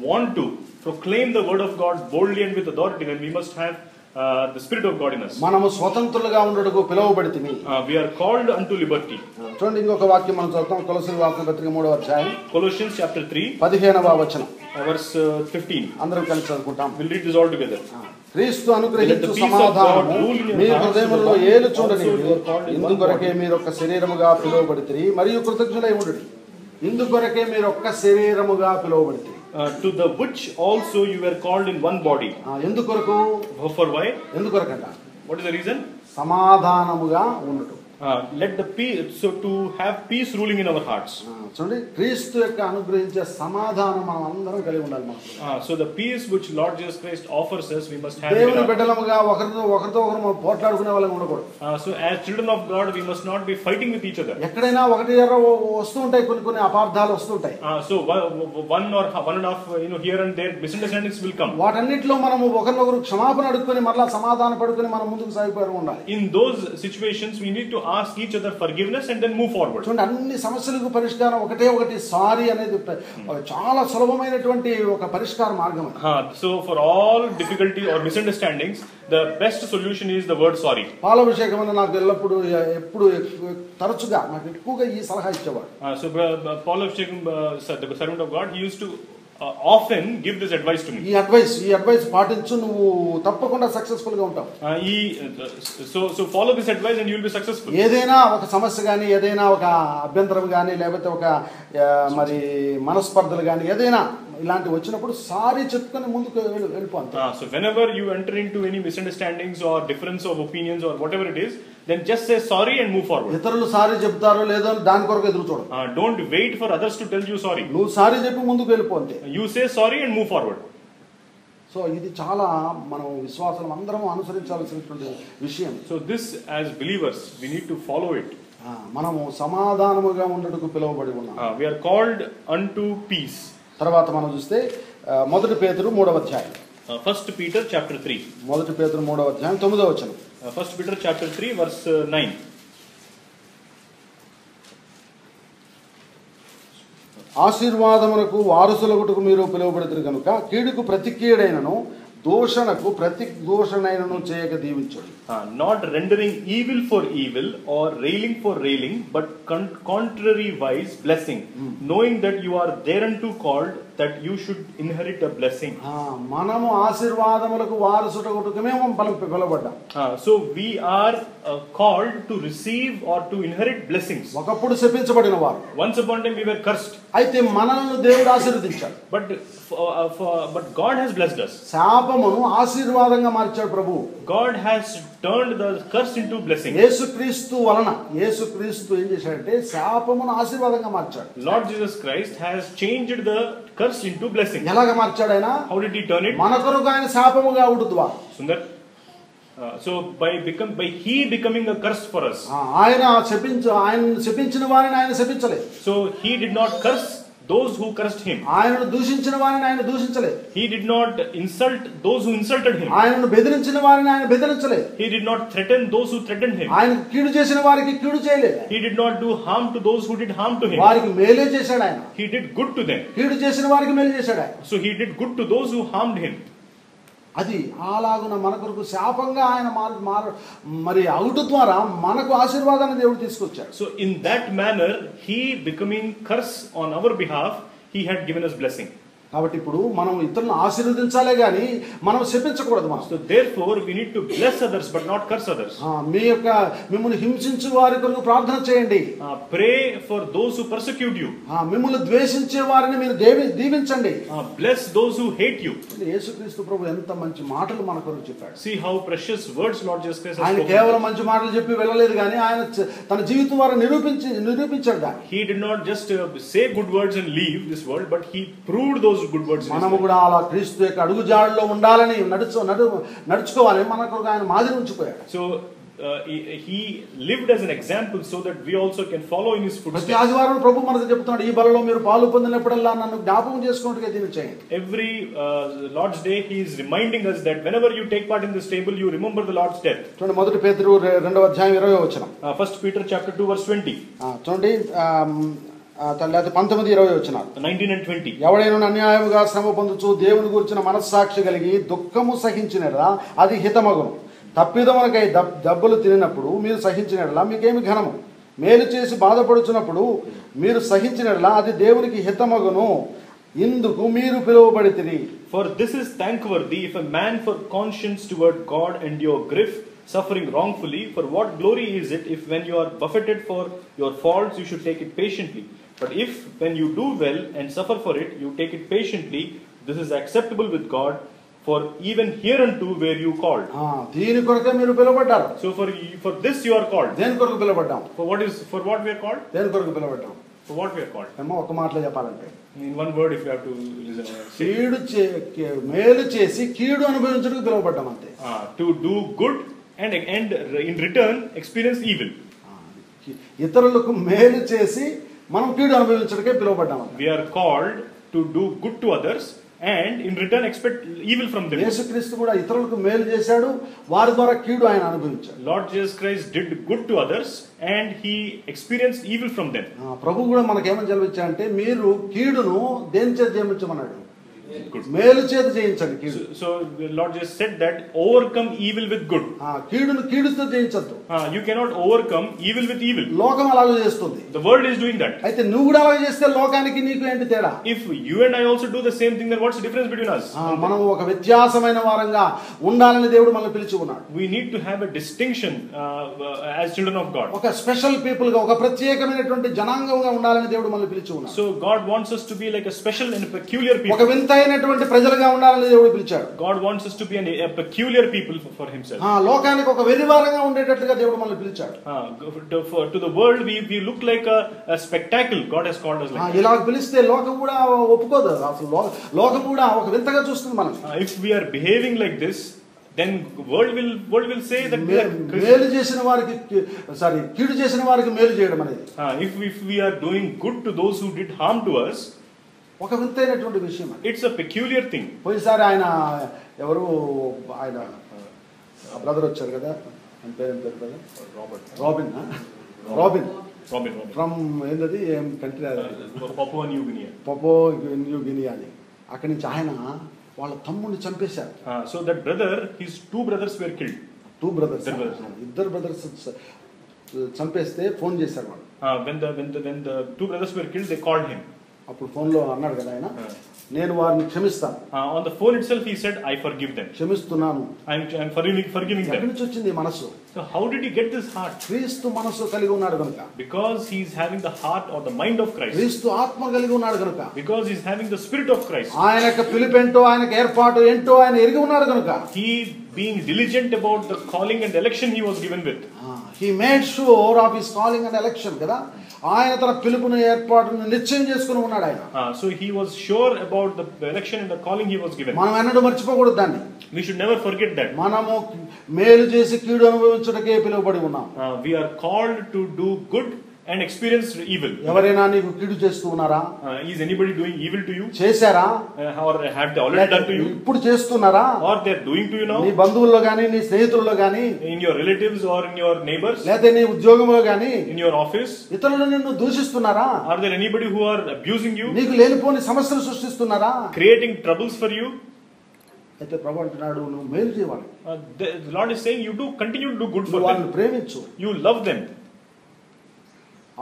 want to proclaim the word of God boldly and with authority, then we must have the spirit of God in us. మనము స్వతంత్రులుగా ఉండడానికి పిలువబడితిమి. We are called unto liberty. చూడండి ఇంకొక వాక్యం మనం చదువుతాం. కొలొస్సీయులకు రాసిన పత్రిక 3వ అధ్యాయం Colossians chapter 3 15వ వచనం. verse 15. అందరం కలిసి చదువుకుంటాం. We'll read this all together. క్రీస్తు అనుగ్రహించు సమాధానము మీ హృదయములలో ఏలుచుండని ఇందుకొరకే మీరు ఒక శరీరముగా పిలువబడితిరి మరియు కృతజ్ఞులై ఉండుడి. ఇందుకొరకే మీరు ఒక శరీరముగా పిలువబడితిరి. To the which also you were called in one body. ఎందుకొరకు? For why? ఎందుకొరకంట? What is the reason? సమాధానముగా ఉండుట. Let the peace, so to have peace ruling in our hearts. చూడండి క్రీస్తు యొక్క అనుగ్రహించే సమాధానం మనం అందరం కలిగి ఉండాలి. So the peace which Lord Jesus Christ offers us, we must have. దేవుని బిడ్డలముగా ఒకరితో ఒకరు పోట్లాడుకునే వాళ్ళం ఉండకూడదు. So as children of God, we must not be fighting with each other. ఎక్కడైనా ఒకటి వస్తూ ఉంటాయి, కొన్ని అపార్థాలు వస్తుంటాయి. So one or one and a half, here and there misunderstandings will come. వాటన్నిటిలో మనము ఒకరినొకరు క్షమాపణ అడుక్కొని మరలా సమాధాన పడుకొని మనం ముందుకు సాగిపోయి ఉండాలి. In those situations, we need to ask each other forgiveness and then move forward. చూడండి అన్ని సమస్యలకు పరిష్కారం ఒకటి సారీ అనేది చాలా సులభమైనటువంటి ఒక పరిష్కార మార్గం. So for all difficulty or misunderstandings, the best solution is the word sorry. పాలాభిషేకం అన్న నాకు ఎప్పుడు తరచుగా నాకు ఎక్కువగా ఈ సలహా ఇచ్చేవాడు. So Paul Abhishek, the servant of God, he used to often give this advice to me. ఈ అడ్వైస్ పాటించు, నువ్వు తప్పకుండా సక్సెస్ఫుల్ గా ఉంటావు. So follow this advice and you will be successful. ఏదైనా ఒక సమస్య గానీ, ఏదైనా ఒక అభ్యంతరం గానీ, లేకపోతే ఒక మరి మనస్పర్ధలు గానీ ఏదైనా ఇలాంటి వచ్చినప్పుడు సారీ చెప్పుకొని ముందుకు వెళ్ళిపోతాం. So whenever you enter into any misunderstandings or difference of opinions or whatever it is, then just say sorry and move forward. ఇతరులు సారీ చెప్తారో లేదో దాని కొరకు ఎదురు చూడు. Don't wait for others to tell you sorry. నువ్వు సారీ చెప్పి ముందుకు వెళ్ళిపోతే You say sorry and move forward. So ఇది చాలా మనం విశ్వాసం అందరం అనుసరించాల్సినటువంటి విషయం. So this, as believers, we need to follow it. మనము సమాధానముగా ఉండటకు పిలువబడి ఉన్నాం. We are called unto peace. తర్వాత మనం చూస్తే 1 పేతురు 3వ అధ్యాయం. 1 Peter chapter 3. 1 పేతురు 3వ అధ్యాయం 9వ వచనం. 1 Peter chapter 3 verse 9. ఆశీర్వాదమునకు వారసులగుటకు మీరు పిలువబడితిరి కనుక కీడుకు ప్రతి కీడైనను దూషణకు ప్రతి దూషణైనను చేయక దీవించుడి. Not rendering evil for evil or railing for railing, but contrariwise blessing, knowing that you are thereunto called, that you should inherit a blessing. మనము ఆశీర్వాదములకు వారసులగుటకు మేము పిలువబడ్డాం. So we are called to receive or to inherit blessings. ఒకప్పుడు శపించబడిన వారు. Once upon a time we were cursed. అయితే మనల్ని దేవుడు ఆశీర్వదించాడు. But God has blessed us. శాపమును ఆశీర్వాదంగా మార్చాడు ప్రభువు. God has turned the curse into blessing. యేసుక్రీస్తు వలన యేసుక్రీస్తు ఏం చేశాడంటే శాపమును ఆశీర్వాదంగా మార్చాడు. Lord Jesus Christ has changed the curse into blessing. ఎలాగ మార్చాడు ఆయన? How did he turn it? మన కొరకు ఆయన శాపముగా ఉడుద్వా. Sundar. So by he becoming a curse for us. ఆయన శపించిన వారిని ఆయన శపించలేదు. So he did not curse those who cursed him. ఆయనను దూషించిన వారిని ఆయన దూషించలేదు. He did not insult those who insulted him. ఆయనను బెదిరించిన వారిని ఆయన బెదిరించలేదు. He did not threaten those who threatened him. ఆయన కీడు చేసిన వారికి కీడు చేయలేదు. He did not do harm to those who did harm to him. వారికి మేలే చేశాడు ఆయన. He did good to them. కీడు చేసిన వారికి మేలు చేశాడు ఆయన. So he did good to those who harmed him. అది అలాగున మన కొరకు శాపంగా ఆయన మరి అవుట ద్వారా మనకు ఆశీర్వాదాన్ని దేవుడు తీసుకొచ్చాడు. So in that manner, he becoming curse on our behalf, he had given us blessing. కాబట్టి ఇప్పుడు మనం ఇతరులను ఆశీర్వదించాలే గాని మనం శపించకూడదు. మనం So therefore we need to bless others but not curse others. మిమ్మల్ని హింసించే వారి కొరకు ప్రార్థన చేయండి. Pray for those who persecute you. మిమ్మల్ని ద్వేషించే వారిని మీరు దీవించండి. Bless those who hate you. యేసుక్రీస్తు ప్రభు ఎంత మంచి మాటలు మన కొరకు చెప్పాడు. See how precious words Lord Jesus Christ has ఆయన spoken. కేవలం మంచి మాటలు చెప్పి వెళ్ళలేదు కానీ ఆయన తన జీవితం ద్వారా నిరూపించాడు దాన్ని. He did not just say good words and leave this world, but he proved those good words. మనము కూడా అలా క్రీస్తు యొక్క అడుగుజాడల్లో ఉండాలని నడుచుకోవాలి. మనకు ఆయన మాదిరి ఉంచిపోయాడు. So he lived as an example so that we also can follow in his footsteps. ప్రతి ఆదివారం ప్రభు మనకు చెప్తున్నాడు, ఈ బలలో మీరు పాలు పొందినప్పుడల్లా నన్ను జ్ఞాపకం చేసుకున్నట్టుగా దీన్ని చేయండి. Every Lord's Day he is reminding us that whenever you take part in this table, you remember the Lord's death. చూడండి 1 పేతురు 2వ అధ్యాయం 20వ వచనం. 1 Peter chapter 2 verse 20. చూడండి 19-20 వచనాలు. 19 and 20. ఎవడైనా అన్యాయముగా శ్రమ పొందుచు దేవుని గురించిన మనస్సాక్షి కలిగి దుఃఖము సహించినరా అది హితమగును. తప్పిదమునకై దెబ్బలు తినినప్పుడు మీరు సహించినట్లా మీకేమి ఘనము. మేలు చేసి బాధపడుచున్నప్పుడు మీరు సహించినట్లా అది దేవునికి హితమగును. ఇందుకు మీరు పిలువబడితిరి. For this is thankworthy if a man for conscience toward God endure grief, suffering wrongfully. For what glory is it if when you are buffeted for your faults you should take it patiently? But if when you do well and suffer for it you take it patiently, this is acceptable with God. For even hereunto were you called. దీని కొరకే మీరు పిలువబడ్డారు. So for this you are called. దేని కొరకు పిలువబడ్డాం? For what we are called? దేని కొరకు పిలువబడ్డాం? For what we are called? ఒక మాటలో చెప్పాలంటే in one word if you have to listen. మేలు చేసి కీడు అనుభవించడానికి పిలువబడ్డాం అంతే. To do good and in return experience evil. ఇతరులకు మేలు చేసి మనం కీడు అనుభవించడానికే పిలువబడ్డాం. We are called to do good to others and in return expect evil from them. యేసుక్రీస్తు కూడా ఇతరులకు మేలు చేశాడు, వారి ద్వారా కీడు ఆయన అనుభవించాడు. Lord Jesus Christ did good to others and he experienced evil from them. ప్రభు కూడా మనకి ఏమని చదివించాడంటే మీరు కీడును దేని చేత జయించమన్నాడు? good. మేలు చేత జయించండి కీడు. So the Lord just said that overcome evil with good. కీడును కీడుతో జయించద్దు. You cannot overcome evil with evil. లోకం అలాగే చేస్తుంది. The world is doing that. అయితే నువ్వు కూడా అలాగే చేస్తే లోకానికి నీకు ఏంటి తేడా? If you and I also do the same thing, then what's the difference between us? మనం ఒక వ్యత్యాసమైన వారంగా ఉండాలని దేవుడు మనల్ని పిలిచి ఉన్నాడు. We need to have a distinction as children of God. ఒక స్పెషల్ పీపుల్ గా, ఒక ప్రత్యేకమైనటువంటి జనాంగంగా ఉండాలని దేవుడు మనల్ని పిలిచి ఉన్నాడు. So God wants us to be like a special and a peculiar people. ఒక వింతైనటువంటి ప్రజలుగా ఉండాలని దేవుడు పిలిచాడు. God wants us to be a peculiar people for himself. లోకానికి ఒక వెరివారంగా ఉండేటట్లుగా దేవుడు మనల్ని పిలిచాడు. To the world we look like a spectacle. God has called us like. ఇలా పిలిస్తే లోకం కూడా ఒప్పుకోదు. అసలు లోకం కూడా ఒక వింతగా చూస్తుంది మనల్ని. If we are behaving like this, then world will say that మేలు చేసిన వారికి కీడు చేసిన వారికి మేలు చేయడం అనేది. If we are doing good to those who did harm to us, ఒక వింతైనటువంటి విషయం. It's a peculiar thing. పోయినసారి ఆయన ఎవరు ఆయన బ్రదర్ వచ్చారు కదా, ఆయన పేరు కదా, రాబిన్ ఫ్రమ్ ఏంటది ఏం country, Papua New Guinea. New Guinea అని. అక్కడి నుంచి ఆయన వాళ్ళ తమ్ముడిని చంపేశారు. So that brother, his two brothers were killed. ఇద్దరు బ్రదర్స్ చంపేస్తే ఫోన్ చేశారు వాళ్ళు. When the two brothers were killed, they called him. అప్పుడు ఫోన్ లో అన్నాడు కదా ఆయన, నేను వారిని క్షమిస్తాను. On the phone itself he said, I forgive them. క్షమిస్తున్నాను. I'm forgiving them. ఎక్కడి నుంచి వచ్చింది మనసు? So how did he get this heart? క్రీస్తు మనసు కలిగి ఉన్నాడు కనుక. Because he is having the heart or the mind of Christ. క్రీస్తు ఆత్మ కలిగి ఉన్నాడు కనుక. Because he is having the spirit of Christ. ఆయనకు పిలుపేంటో, ఆయనకు ఏర్పాటు ఏంటో ఆయన ఎరిగి ఉన్నాడు కనుక. He being diligent about the calling and election he was given with. He made sure of his calling and election కదా. ఆయన తన పిలుపును ఏర్పాటును నిశ్చయం చేసుకుని ఉన్నాడు ఆయన. So he was sure about the election and the calling he was given. మనం ఎన్నడూ మర్చిపోకూడదు దాన్ని. We should never forget that. మనము మేలు చేసి కీడు అనుభవించుటకే పిలువబడి ఉన్నాం. We are called to do good and experience evil. ఎవరైనా నీకు కీడు చేస్తూ ఉన్నారా? Is anybody doing evil to you? చేశారా? Or have they already done to you? ఇప్పుడు చేస్తున్నారా? Or they are doing to you now? నీ బంధువుల్లో గాని, నీ స్నేహితుల్లో గాని, in your relatives or in your neighbors, లేదా నీ ఉద్యోగంలో గాని, in your office, ఇతరులు నిన్ను దూషిస్తున్నారా? Are there anybody who are abusing you? నీకు లేనిపోని సమస్యలు సృష్టిస్తున్నారా? Creating troubles for you? అయితే ప్రభు అంటున్నాడు, నువ్వు మేలు చేయాలి. The Lord is saying you do continue to do good for them. వాళ్ళని ప్రేమించు. You love them.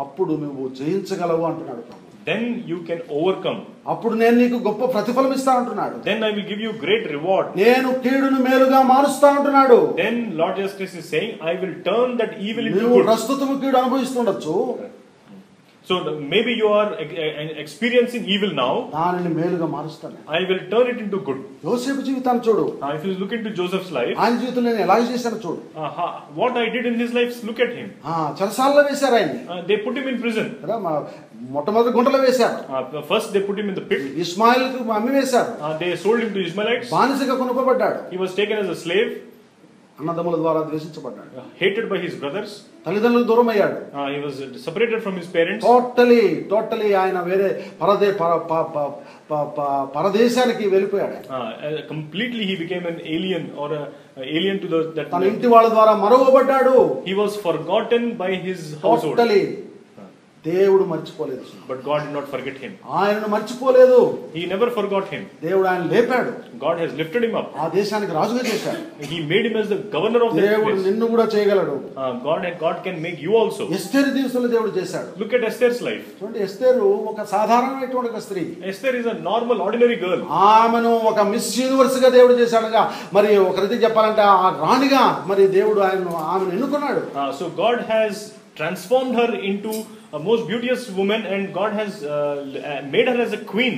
అప్పుడు నువ్వు జయించగలవు అంటున్నాడు ప్రభు. Then you can overcome. అప్పుడు నేను నీకు గొప్ప ప్రతిఫలం ఇస్తాను అంటున్నాడు. Then I will give you great reward. నేను కీడును మేలుగా మారుస్తాను అంటున్నాడు. Then Lord Jesus Christ is saying, I will turn that evil into నువ్వు good. ప్రస్తుతము కీడు అనుభవిస్తుండొచ్చు. So maybe you are experiencing evil now. దానిని మేలుగా మారుస్తాను. I will turn it into good. యోసేపు జీవితాన్ని చూడు. If you look into Joseph's life, ఆయన జీవితంలో నేను ఎలా చేశానో చూడు. what I did in his life, look at him. చెరసాలలో వేశారు ఆయన్ని. They put him in prison. కదా, మొట్టమొదటి గుంటలో వేశారు. First they put him in the pit. ఇస్మాయిల్కు అమ్మి వేశారు. They sold him to Ishmaelites. బానిసగా కొనుక్కోబడ్డాడు. He was taken as a slave. అన్నదమ్ముల ద్వారా ద్వేషించబడ్డాడు. Hated by his brothers. తల్లిదండ్రులకు దూరం అయ్యాడు. He was separated from his parents. Totally ఆయన వేరే పరదేశానికి వెళ్ళిపోయాడు. Completely he became an alien or alien to that. తన ఇంటి వాళ్ళ ద్వారా మరువబడ్డాడు. He was forgotten by his household. దేవుడు మర్చిపోలేదు. But God did not forget him. ఆయనను మర్చిపోలేదు. He never forgot him. దేవుడు ఆయన లేపాడు. God has lifted him up. ఆ దేశానికి రాజుగా చేశాడు. He made him as the governor of that place. దేవుడు నిన్ను కూడా చేయగలడు. God can make you also. ఎస్తేరు జీవితంలో దేవుడు చేశాడు. Look at Esther's life. చూడండి, ఎస్తేరు ఒక సాధారణమైనటువంటి ఒక స్త్రీ. Esther is a normal ordinary girl. ఆమెను ఒక మిస్ యూనివర్స్ గా దేవుడు చేశాడుగా. మరి ఒక రీతి చెప్పాలంటే ఆ రాణిగా మరి దేవుడు ఆమెను ఎన్నుకున్నాడు. So God has transformed her into a most beauteous woman, and God has made her as a queen.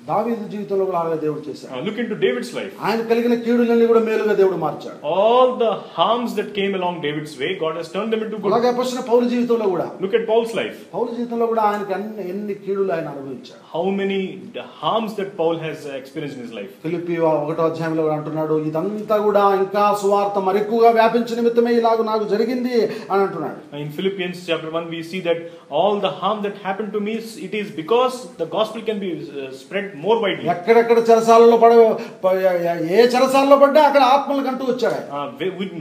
దావీదు జీవితంలో కూడా అలాగే దేవుడు చేశాడు. Look into David's life. ఆయన కలిగిన కీడులన్నీ కూడా మేలుగా దేవుడు మార్చాడు. All the harms that came along David's way, God has turned them into good. అలాగే అపోస్తలుడైన పౌలు జీవితంలో కూడా. Look at Paul's life. పౌలు జీవితంలో కూడా ఆయనకి ఎన్ని కీడులు ఆయన అనుభవించాడు. How many harms that Paul has experienced in his life. Philippi 1వ అధ్యాయంలో కూడా అంటున్నాడు, ఇదంతా కూడా ఇంకా సువార్త మరెక్కువగా వ్యాపించే నిమిత్తమే ఇలాగ నాకు జరిగింది అని అంటున్నాడు. In Philippians chapter 1 we see that all the harm that happened to me, it is because the gospel can be spread more widely. ఎక్కడెక్కడ చెరసాలలో ఏ చెరసాలలో పడ్డా అక్కడ ఆత్మలు కంటూ వచ్చాడు.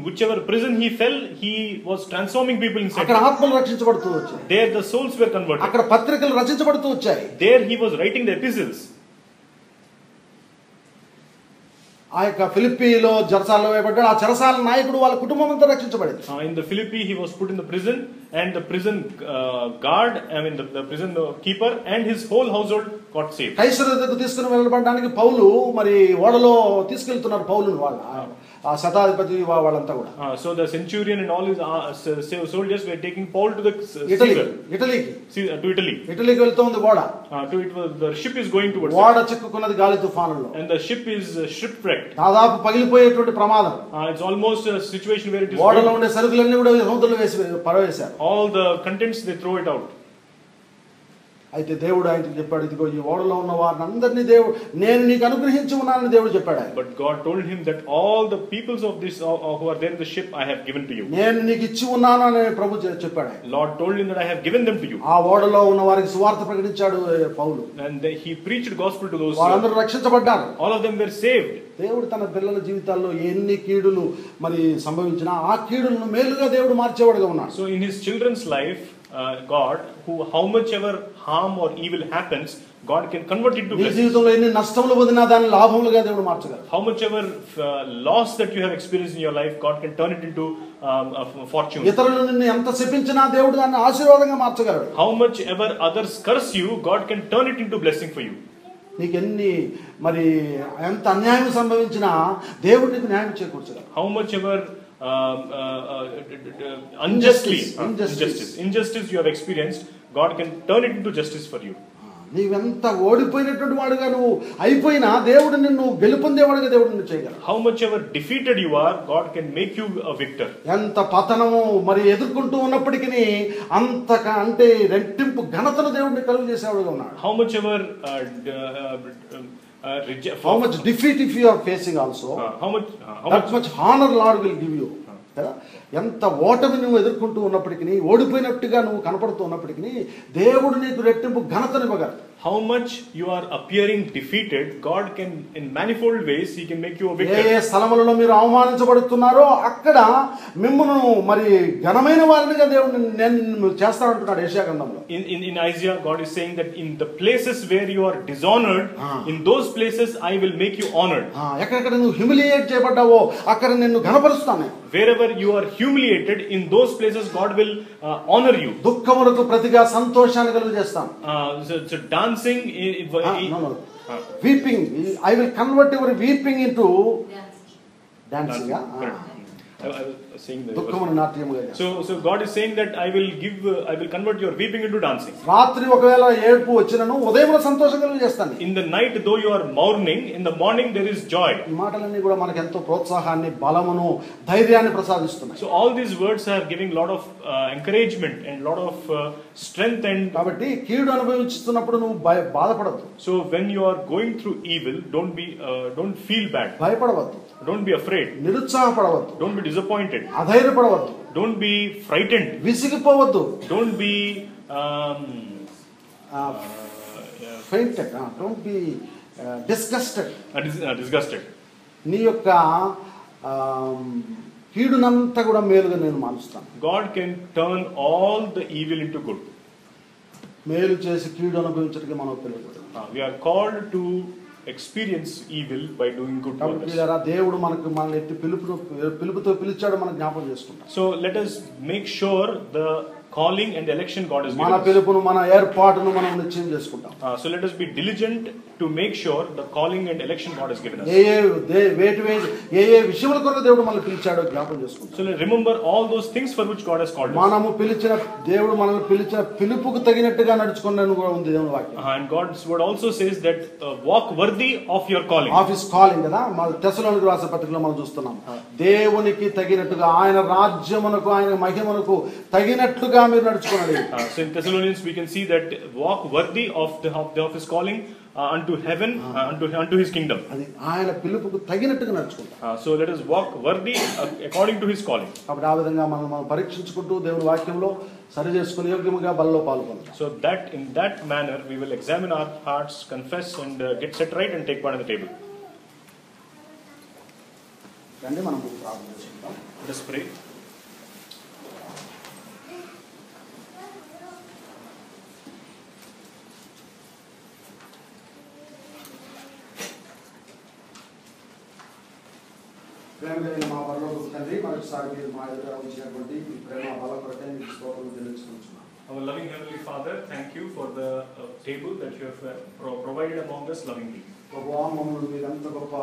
Whichever prison he fell, he was transforming people inside. అక్కడ ఆత్మలు రక్షించబడుతూ వచ్చాయి. There the souls were converted. అక్కడ పత్రికలు రచించబడుతూ వచ్చాయి. There he was writing the epistles. ఆ యొక్క ఫిలిప్పీలో చెరసాలలో వేయబడ్డాడు. ఆ చెరసాల నాయకుడు వాళ్ళ కుటుంబం అంతా రక్షించబడింది. In the Philippi he was put in the prison, and the prison guard, the prison keeper and his whole household got saved. కైసరు దగ్గరకు తీసుకుని వెళ్ళబడడానికి పౌలు మరి ఓడలో తీసుకెళ్తున్నారు పౌలుని వాళ్ళ ఆ శతాధిపతి వాళ్ళంతా కూడా. So the centurion and all his soldiers were taking Paul to the ఇటలీకి వెళ్తోంది ఓడ. The ship is going towards. ఓడ చిక్కుకున్నది గాలి తుఫానులో. And the ship is shipwrecked. దాదాపు పగిలిపోయేటువంటి ప్రమాదం. It's almost a situation where it is. ఓడలో ఉండే సరుకులన్నీ కూడా సముద్రంలో వేసి పడవేశారు. All the contents they throw it out. అయితే దేవుడు ఆయనకి చెప్పాడు, ఇదిగో ఈ ఓడలో ఉన్న వారిని అందరినీ దేవుడు నేను నీకు అనుగ్రహించి ఉన్నానని దేవుడు చెప్పాడు. But God told him that all the peoples of this who are there in the ship I have given to you. నేను నీకు ఇచ్చి ఉన్నాను అని ప్రభు చెప్పాడు. Lord told him that I have given them to you. ఆ ఓడలో ఉన్న వారికి సువార్త ప్రకటించాడు పౌలు. And he preached gospel to those. వాళ్ళందరూ రక్షించబడ్డారు. All of them were saved. దేవుడు తన పిల్లల జీవితాల్లో ఎన్ని కీడులు మరి సంభవించినా ఆ కీడులను మేలుగా దేవుడు మార్చేవాడుగా ఉన్నాడు. So in his children's life, God, how much ever harm or evil happens, God can convert it to blessing. నీ జీవితంలో ఎన్ని నష్టములు పొందినా దాన్ని లాభములుగా దేవుడు మార్చగలడు. How much ever loss that you have experienced in your life, God can turn it into fortune. ఇతరులు నిన్ను ఎంత శపించినా దేవుడు దాన్ని ఆశీర్వాదంగా మార్చగలడు. How much ever others curse you, God can turn it into blessing for you. నీకెన్ని మరి ఎంత అన్యాయం సంభవించినా దేవుడు నీకు న్యాయం చేకూర్చగలడు. How much ever injustice you have experienced, God can turn it into justice for you. నీవెంత ఓడిపోయినటువంటి వాడుగా నువ్వు అయిపోయినా దేవుడు నిన్ను గెలుపొందేవాడుగా దేవుడు నిన్ను చేయగలడు. How much ever defeated you are, God can make you a victor. ఎంత పతనము మరి ఎదుర్కొంటూ ఉన్నప్పటికీ అంటే రెట్టింపు ఘనతను దేవుడిని కలుగు చేసేవాడుగా ఉన్నాడు. How much ever how much defeat if you are facing also, how much honor Lord will give you. ఎంత ఓటమి నువ్వు ఎదుర్కొంటూ ఉన్నప్పటికీ ఓడిపోయినట్టుగా నువ్వు కనపడుతూ ఉన్నప్పటికీ దేవుడు నీకు రెట్టింపు ఘనతను ఇవ్వగలడు. How much you are appearing defeated, God can in manifold ways he can make you a victor. ఏ స్థలములలో మీరు అవమానించబడుతున్నారో అక్కడ మిమ్మును మరి ఘనమైన వారినిగా దేవుడు నేను చేస్తానంటున్నాడు యెషయా గ్రంథంలో. In Isaiah, God is saying that in the places where you are dishonored, in those places I will make you honored. ఎక్కడెక్కడ నువ్వు హ్యూమిలియేట్ చేయబడ్డావో అక్కడ నిన్ను ఘనపరుస్తాను. Wherever you are humiliated, in those places God will honor you. దుఃఖములకు ప్రతిగా సంతోషాన్ని కలుగజేస్తాను. So dancing, weeping, I will convert your weeping into dancing. So God is saying that I will convert your weeping into dancing. రాత్రి ఒకవేళ ఏడుపు వచ్చినను ఉదయమున సంతోషం కలుగజేస్తాను. In the night though you are mourning, in the morning there is joy. ఈ మాటలన్నీ కూడా మనకు ఎంతో ప్రోత్సాహాన్ని బలమును ధైర్యాన్ని ప్రసాదిస్తున్నాయి. So all these words are giving lot of encouragement and lot of strength. And కాబట్టి కీడు అనుభవిస్తున్నప్పుడు నువ్వు బాధపడవద్దు. So when you are going through evil, don't feel bad. భయపడవద్దు. Don't be afraid. నిరుత్సాహపడవద్దు. Don't be disappointed. అధైర్యపడవద్దు. Don't be frightened. విసిగిపోవద్దు. Don't be fainted. Don't be disgusted. Disgusted. నీ యొక్క కీడునంతా కూడా మేలుగా నేను మారుస్తాను. God can turn all the evil into good. మేలు చేసి కీడు అనుభవించడానికి మనం పిలువబడ్డాం. We are called to experience evil by doing good works. దేవుడు మనల్ని ఎత్తి పిలుపుతో పిలిచాడు మనం జ్ఞాపకం చేసుకుంటాం. So let us make sure the calling and the election God has given మన పిలుపును మన ఏర్పాటును మనం నిశ్చయం చేసుకుంటాం. So let us be diligent to make sure the calling and election God has given us. ఏ విషయముల కొరకు దేవుడు మనల్ని పిలిచాడో జ్ఞాపకం చేసుకుంటాం. So remember all those things for which God has called us. మనము పిలిచిన దేవుడు మనల్ని పిలిచిన పిలుపుకు తగినట్టుగా నడుచుకున్నాను కూడా ఉంది దేవుని వాక్యం. And God's word also says that walk worthy of your calling. Office calling కదా మన తెస్సలోనికీ రాసిన పత్రికలో మనం చూస్తున్నాం. దేవునికి తగినట్టుగా ఆయన రాజ్యమునకు ఆయన మహిమకు తగినట్టుగా మీరు నడుచుకోండి. So in Thessalonians we can see that walk worthy of the office calling unto heaven, unto His kingdom. అది ఆయన పిలుపుకు తగినట్టుగా నడుచుకుంటాం. So let us walk worthy according to His calling. కాబట్టి ఆ విధంగా మనం పరీక్షించుకుంటూ దేవుని వాక్యంలో సరి చేసుకుని యోగ్యముగా బలలో పాల్గొంటాం. So that in that manner we will examine our hearts, confess, and get set right and take part in the table. రండి మనం ప్రార్థన చేసుకుందాం. Let us pray. ప్రేమ కలిగిన మా పరలోకపు తండ్రి, మరొకసారి మీరు మా ఎదుట ఉంచినటువంటి ఈ ప్రేమ బల కొరకై మీకు స్తోత్రం చెల్లించుకుంటున్నాం. Our loving Heavenly Father, thank you for the table that you have provided among us lovingly. ప్రభువా, మమ్మల్ని మీరు ఎంత గొప్ప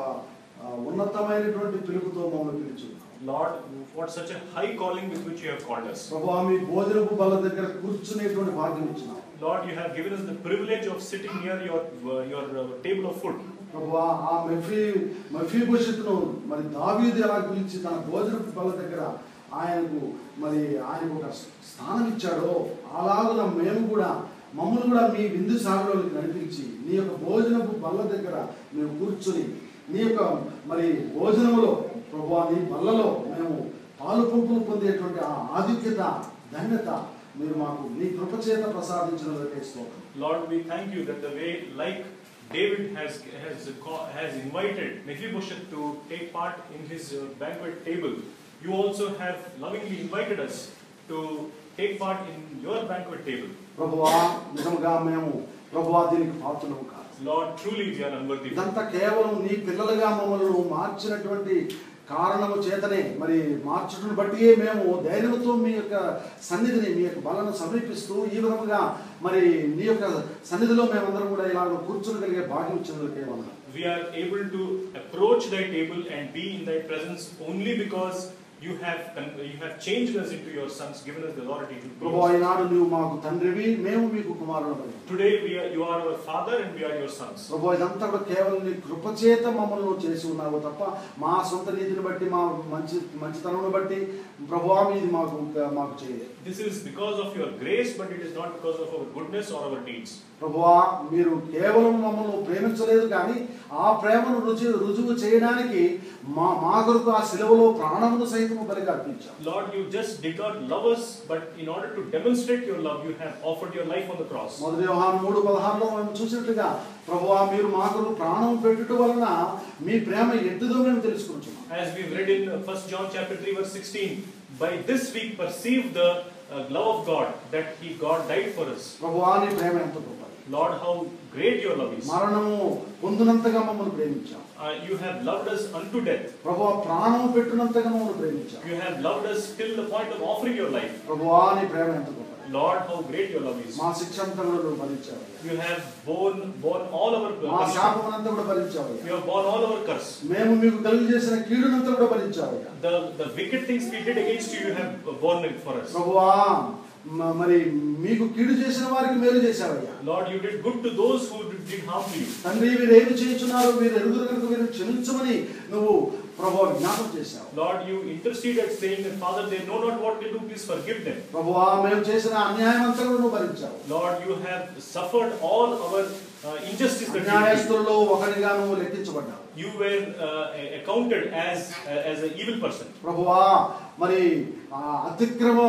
ఉన్నతమైనటువంటి పిలుపుతో మమ్మల్ని పిలిచారు. Lord, what such a high calling with which you have called us. ప్రభువా, మీ భోజనపు బల్ల దగ్గర కూర్చునేటువంటి భాగ్యం ఇచ్చినారు. Lord, you have given us the privilege of sitting near your table of food. ప్రభువా, ఆ మెఫీబోషెతును మరి దావీదు ఎలా పిలిచి తన భోజనపు బల్ల దగ్గర ఆయనకు ఒక స్థానం ఇచ్చాడో అలాగున మేము కూడా మమ్మల్ని కూడా మీ విందు సాగలోకి నడిపించి నీ యొక్క భోజనపు బల్ల దగ్గర మేము కూర్చుని నీ యొక్క భోజనంలో ప్రభువా, నీ బల్లలో మేము పాలు పంపులు పొందేటువంటి ఆ ఆధిక్యత, ధన్యత మీరు మాకు నీ కృపచేత ప్రసాదించినందుకే స్తోత్రం. Lord, we thank you that the way like David has invited Mephibosheth to take part in his banquet table, you also have lovingly invited us to take part in your banquet table. ప్రభువా, నిజంగా మేము ప్రభువా దీనికి పాత్రలము కాదు. Lord, truly we are unworthy. ఇదంతా కేవలం నీ పిల్లలుగా మమ్మల్ని మార్చినటువంటి కారణము చేతనే మార్చుటను బట్టియే మేము ధైర్యంతో మీ యొక్క సన్నిధిని, మీ యొక్క బలను సమీపిస్తూ ఈ విధముగా నీ యొక్క సన్నిధిలో మేమందరం కూడా ఇలా కూర్చోగలిగే భాగ్యం ఇచ్చినందుకే వందనాలు. We are able to approach thy table and be in thy presence only because you have changed us into your sons, given us the authority to be. ప్రభువా, ఈనాడు నీవు మాకు తండ్రివి, మేము మీకు కుమారులము. Today you are our father and we are your sons. ప్రభువా, ఇదంతా కూడా కేవలం నీ కృపచేత మమ్మల్ని చేసి ఉన్నావు తప్ప మా సొంత నీతిని బట్టి, మా మంచితనమును బట్టి ప్రభువా మీది మాకు చేయలేదు. This is because of your grace, but it is not because of our goodness or our deeds. ప్రభువా, మీరు కేవలం మమ్మల్ని ప్రేమించలేదు కానీ ఆ ప్రేమను రుజువు చేయడానికి మా కొరకు ఆ శిలువలో ప్రాణమును సైతము బలిగా అర్పించారు. Lord, you just did not love us, but in order to demonstrate your love, you have offered your life on the cross. మొదటి యోహాను 3:16లో మేము చూసినట్లుగా ప్రభువా, మీరు మా కొరకు ప్రాణం పెట్టుట వలన మీ ప్రేమ ఎట్టుదో మేము తెలుసుకుంటున్నాం. As we've read in 1 John chapter 3 verse 16, by this we perceive the love of God, that God died for us. ప్రభువా, నీ ప్రేమ ఎంత గొప్పది. Lord, how great your love is. మరణము పొందినంతగా మమ్మల్ని ప్రేమించావు. You have loved us unto death. ప్రభువా, ప్రాణం పెట్టినంతగా మమ్మల్ని ప్రేమించావు. You have loved us till the point of offering your life. ప్రభువా, నీ ప్రేమ ఎంత గొప్పది. Lord, how great your love is. మా శిక్షంతా కూడా నువ్వు భరించావు. You have borne all our మా శాపమునంతా కూడా భరించావు. You have borne all our curse. మేము మీకు కలుగజేసిన కీడునంతా కూడా భరించావు. The wicked things we did against you, you have borne it for us. ప్రభువా, మీకు కీడు చేసిన వారికి మేలు చేశావయ్యా. Lord, you did good to those who did harm to you. తండ్రి, మీరు ఏమి చేయించున్నారు, మీరు ఎరుగురు కనుక మీరు క్షమించమని నువ్వు ప్రభువా జ్ఞాపకం చేశావు. Lord, you interceded saying that Father, they know not what they do, please forgive them. ప్రభువా, మేము చేసిన అన్యాయం అంతా కూడా నువ్వు భరించావు. Lord, you have suffered all our injustice that we did. అన్యాయస్తులలో ఒకరిగా నువ్వు లెక్కించబడ్డావు. You were accounted as an evil person. ప్రభువా, అతిక్రమ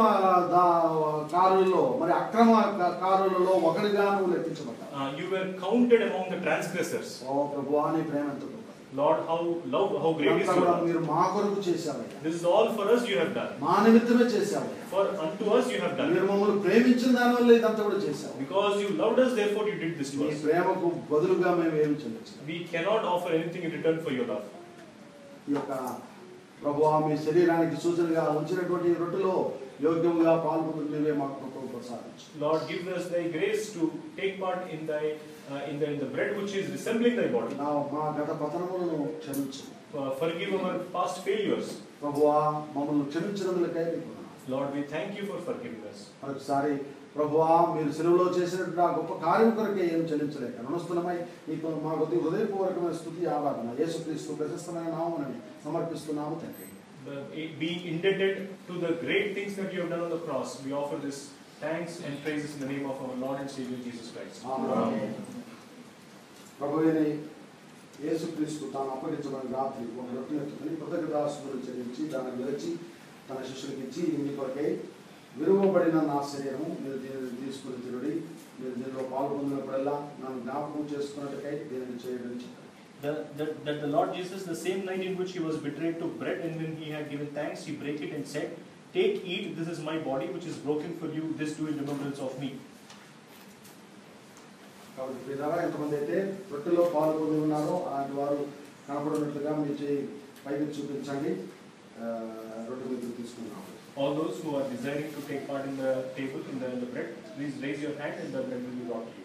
కారులలో అక్రమ కారులలో ఒకరిగా నువ్వు లెక్కించబడ్డావు. You were counted among the transgressors. ఓ ప్రభువా, నీ ప్రేమ ఎంత గొప్పది. Lord, how great is your love. మీరు మా కొరకు చేశావయ్యా. This is all for us you have done. మా నిమిత్తమే చేశావయ్యా. For unto us you have done. మీరు మమ్మల్ని ప్రేమించిన దాని వల్ల ఇదంతా కూడా చేశావు. Because you loved us, therefore you did this to us. ఈ ప్రేమకు బదులుగా మేము ఏమి చెల్లించాలి? We cannot offer anything in return for your love. ఈ యొక్క ప్రభువా, మీ శరీరానికి సూచనగా ఉంచినటువంటి రొట్టెలో యోగ్యంగా పాల్గొనేవే మాకు కృప ప్రసాదించు. Lord, give us thy grace to take part in the bread which is resembling thy body. మా గత పతనములను క్షమించు. Forgive our past failures. ప్రభువా, మమ్మల్ని క్షమించినందులకై నీకు వందనాలు. Lord, we thank you for forgiving us. మరొకసారి ప్రభువా, మీరు శిలువలో చేసినట్టు ఆ గొప్ప కార్యం కొరకే ఏం చెల్లించలేక రుణస్థులమై నీకు మా హృదయపూర్వకమైన స్తుతి ఆరాధన యేసుక్రీస్తు ప్రశస్తమైన నామమునని సమర్పిస్తున్నాము తండ్రి. Being indebted to the great things that you have done on the cross, we offer this thanks and praises in the name of our Lord and Savior Jesus Christ. Amen. ప్రభువైన యేసుక్రీస్తు తాను అప్పగించబడిన రాత్రి ఒక రొట్టెను ఎత్తుకుని కృతజ్ఞతాస్తుతులు చెల్లించి దాన్ని విరచి తన శిష్యులకు ఇచ్చి మీ కొరకై విరువబడిన నా శరీరం మీరు దీనిని తీసుకుని తిరుడి మీరు దీనిలో పాల్గొన్నప్పుడల్లా నన్ను జ్ఞాపకం చేసుకున్నట్టుకై దీనిని చేయడం చెప్పారు. That the Lord Jesus, the same night in which he was betrayed, took bread, and when he had given thanks, he brake it and said, "Take, eat, this is my body which is broken for you, this do in remembrance of me." కాబట్టి పిల్లరా ఎంతమంది అయితే రొట్టెలో పాల్గొని ఉన్నారో అలాంటి వారు కనపడినట్లుగా మీ చేయి పైకి చూపించండి. రొట్టె మీద తీసుకున్నాము. All those who are desiring to take part in the table, in the bread, please raise your hand and the bread will be brought to you.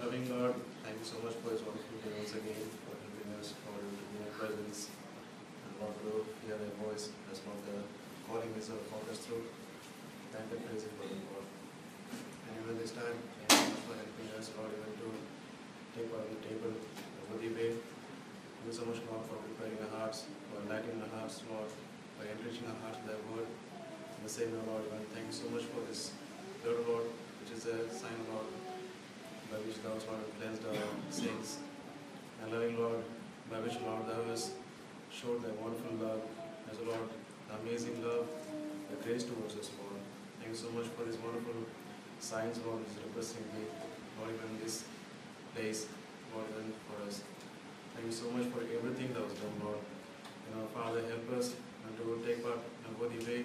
Loving God, thank you so much for His wonderful day once again, for helping us, for being in your presence, and Lord, to hear Thy voice as what the calling is of us through. Thank and praise you for the Lord. And even this time, thank you so much for helping us, Lord, even to take part of the table over the way. Thank you so much, Lord, for preparing our hearts, for enlightening our hearts, Lord, for enriching our hearts with Thy word. In the same way, Lord, even thank you so much for this blood, Lord, which is a sign, Lord, by which thou hast cleansed our sins. And loving Lord, by which Lord thou hast showed thy wonderful love, as Lord, the amazing love, the grace towards us, Lord. Thank you so much for these wonderful signs, Lord, which is representing me, Lord, even in this place, Lord, even for us. Thank you so much for everything that was done, Lord. Father, help us to take part in a worthy way.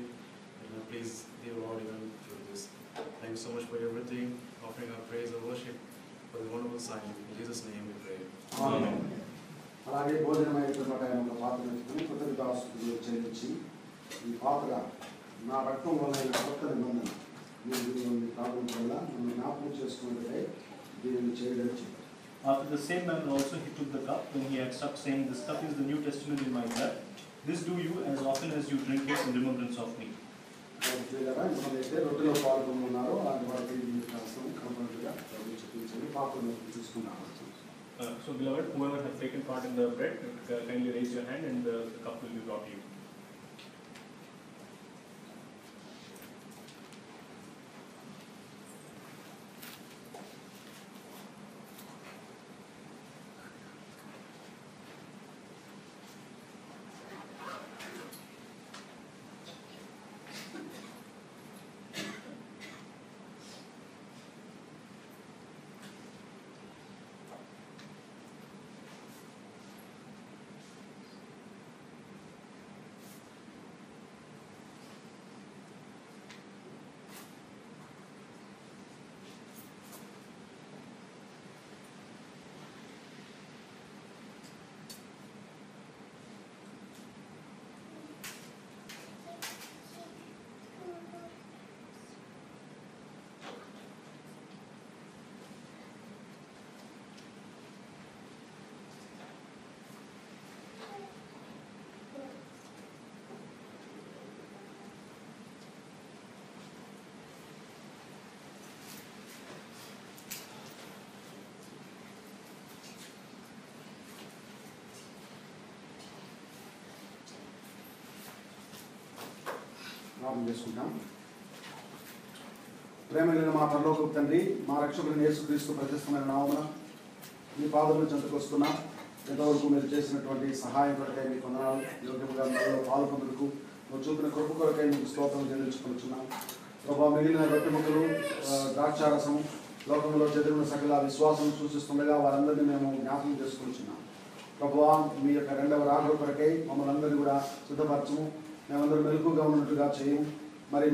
Please, dear Lord, even through this. Thank you so much for everything, offering our praise and worship for the wonderful sign. In Jesus' name we pray. Amen. అలాగే భోజనం అయినటువంటి ఆయన ఒక పాత్ర ఎత్తుకుని కృతజ్ఞతాస్తుతులు చెల్లించి ఈ పాత్ర నా రక్తం వల్ల కొత్త నిబంధన మీరు దీనిని తాగడం వల్ల నన్ను జ్ఞాపకం చేసుకున్నట్టుగా దీనిని చేయడం చెప్పారు. After the same manner also he took the cup when he had supped, saying, "This cup is the New Testament in my blood. This do you as often as you drink it in remembrance of me." ఎంతమంది అయితే రొట్టెలో పాల్గొని ఉన్నారో అలాంటి వారికి కనపడినట్టుగా చూపించండి. పాత్రను తీసుకున్నాను. So beloved, whoever has taken part in the bread, kindly raise your hand and the cup will be brought to you. ప్రారంభం చేసుకుంటాం. ప్రేమలిన మా పరలోకపు తండ్రి, మా రక్షకుని యేసుక్రీస్తు ప్రతిష్టమైన నామమున మీ పాదముల చెంతకు వస్తున్నా. ఎంతవరకు మీరు చేసినటువంటి సహాయం కొరకై మీకు వందనాలు. యోగ్యముగా మనలో పాల్పొందుకు నువ్వు చూపిన కృప కొరకై మీకు స్తోత్రం చెల్లించుకుంటున్నాం. ప్రభావ మిగిలిన రొట్టె ముక్కలు, ద్రాక్షారసము లోకంలో చెదిరిన సకల విశ్వాసం సూచిస్తుండగా వారందరినీ మేము జ్ఞాపకం చేసుకుంటున్నాం. ప్రభువా, మీ యొక్క రెండవ రాకడ కొరకై మమ్మల్ని అందరినీ కూడా సిద్ధపరచము. మేమందరూ మెలకుగా ఉన్నట్టుగా చేయము. మరి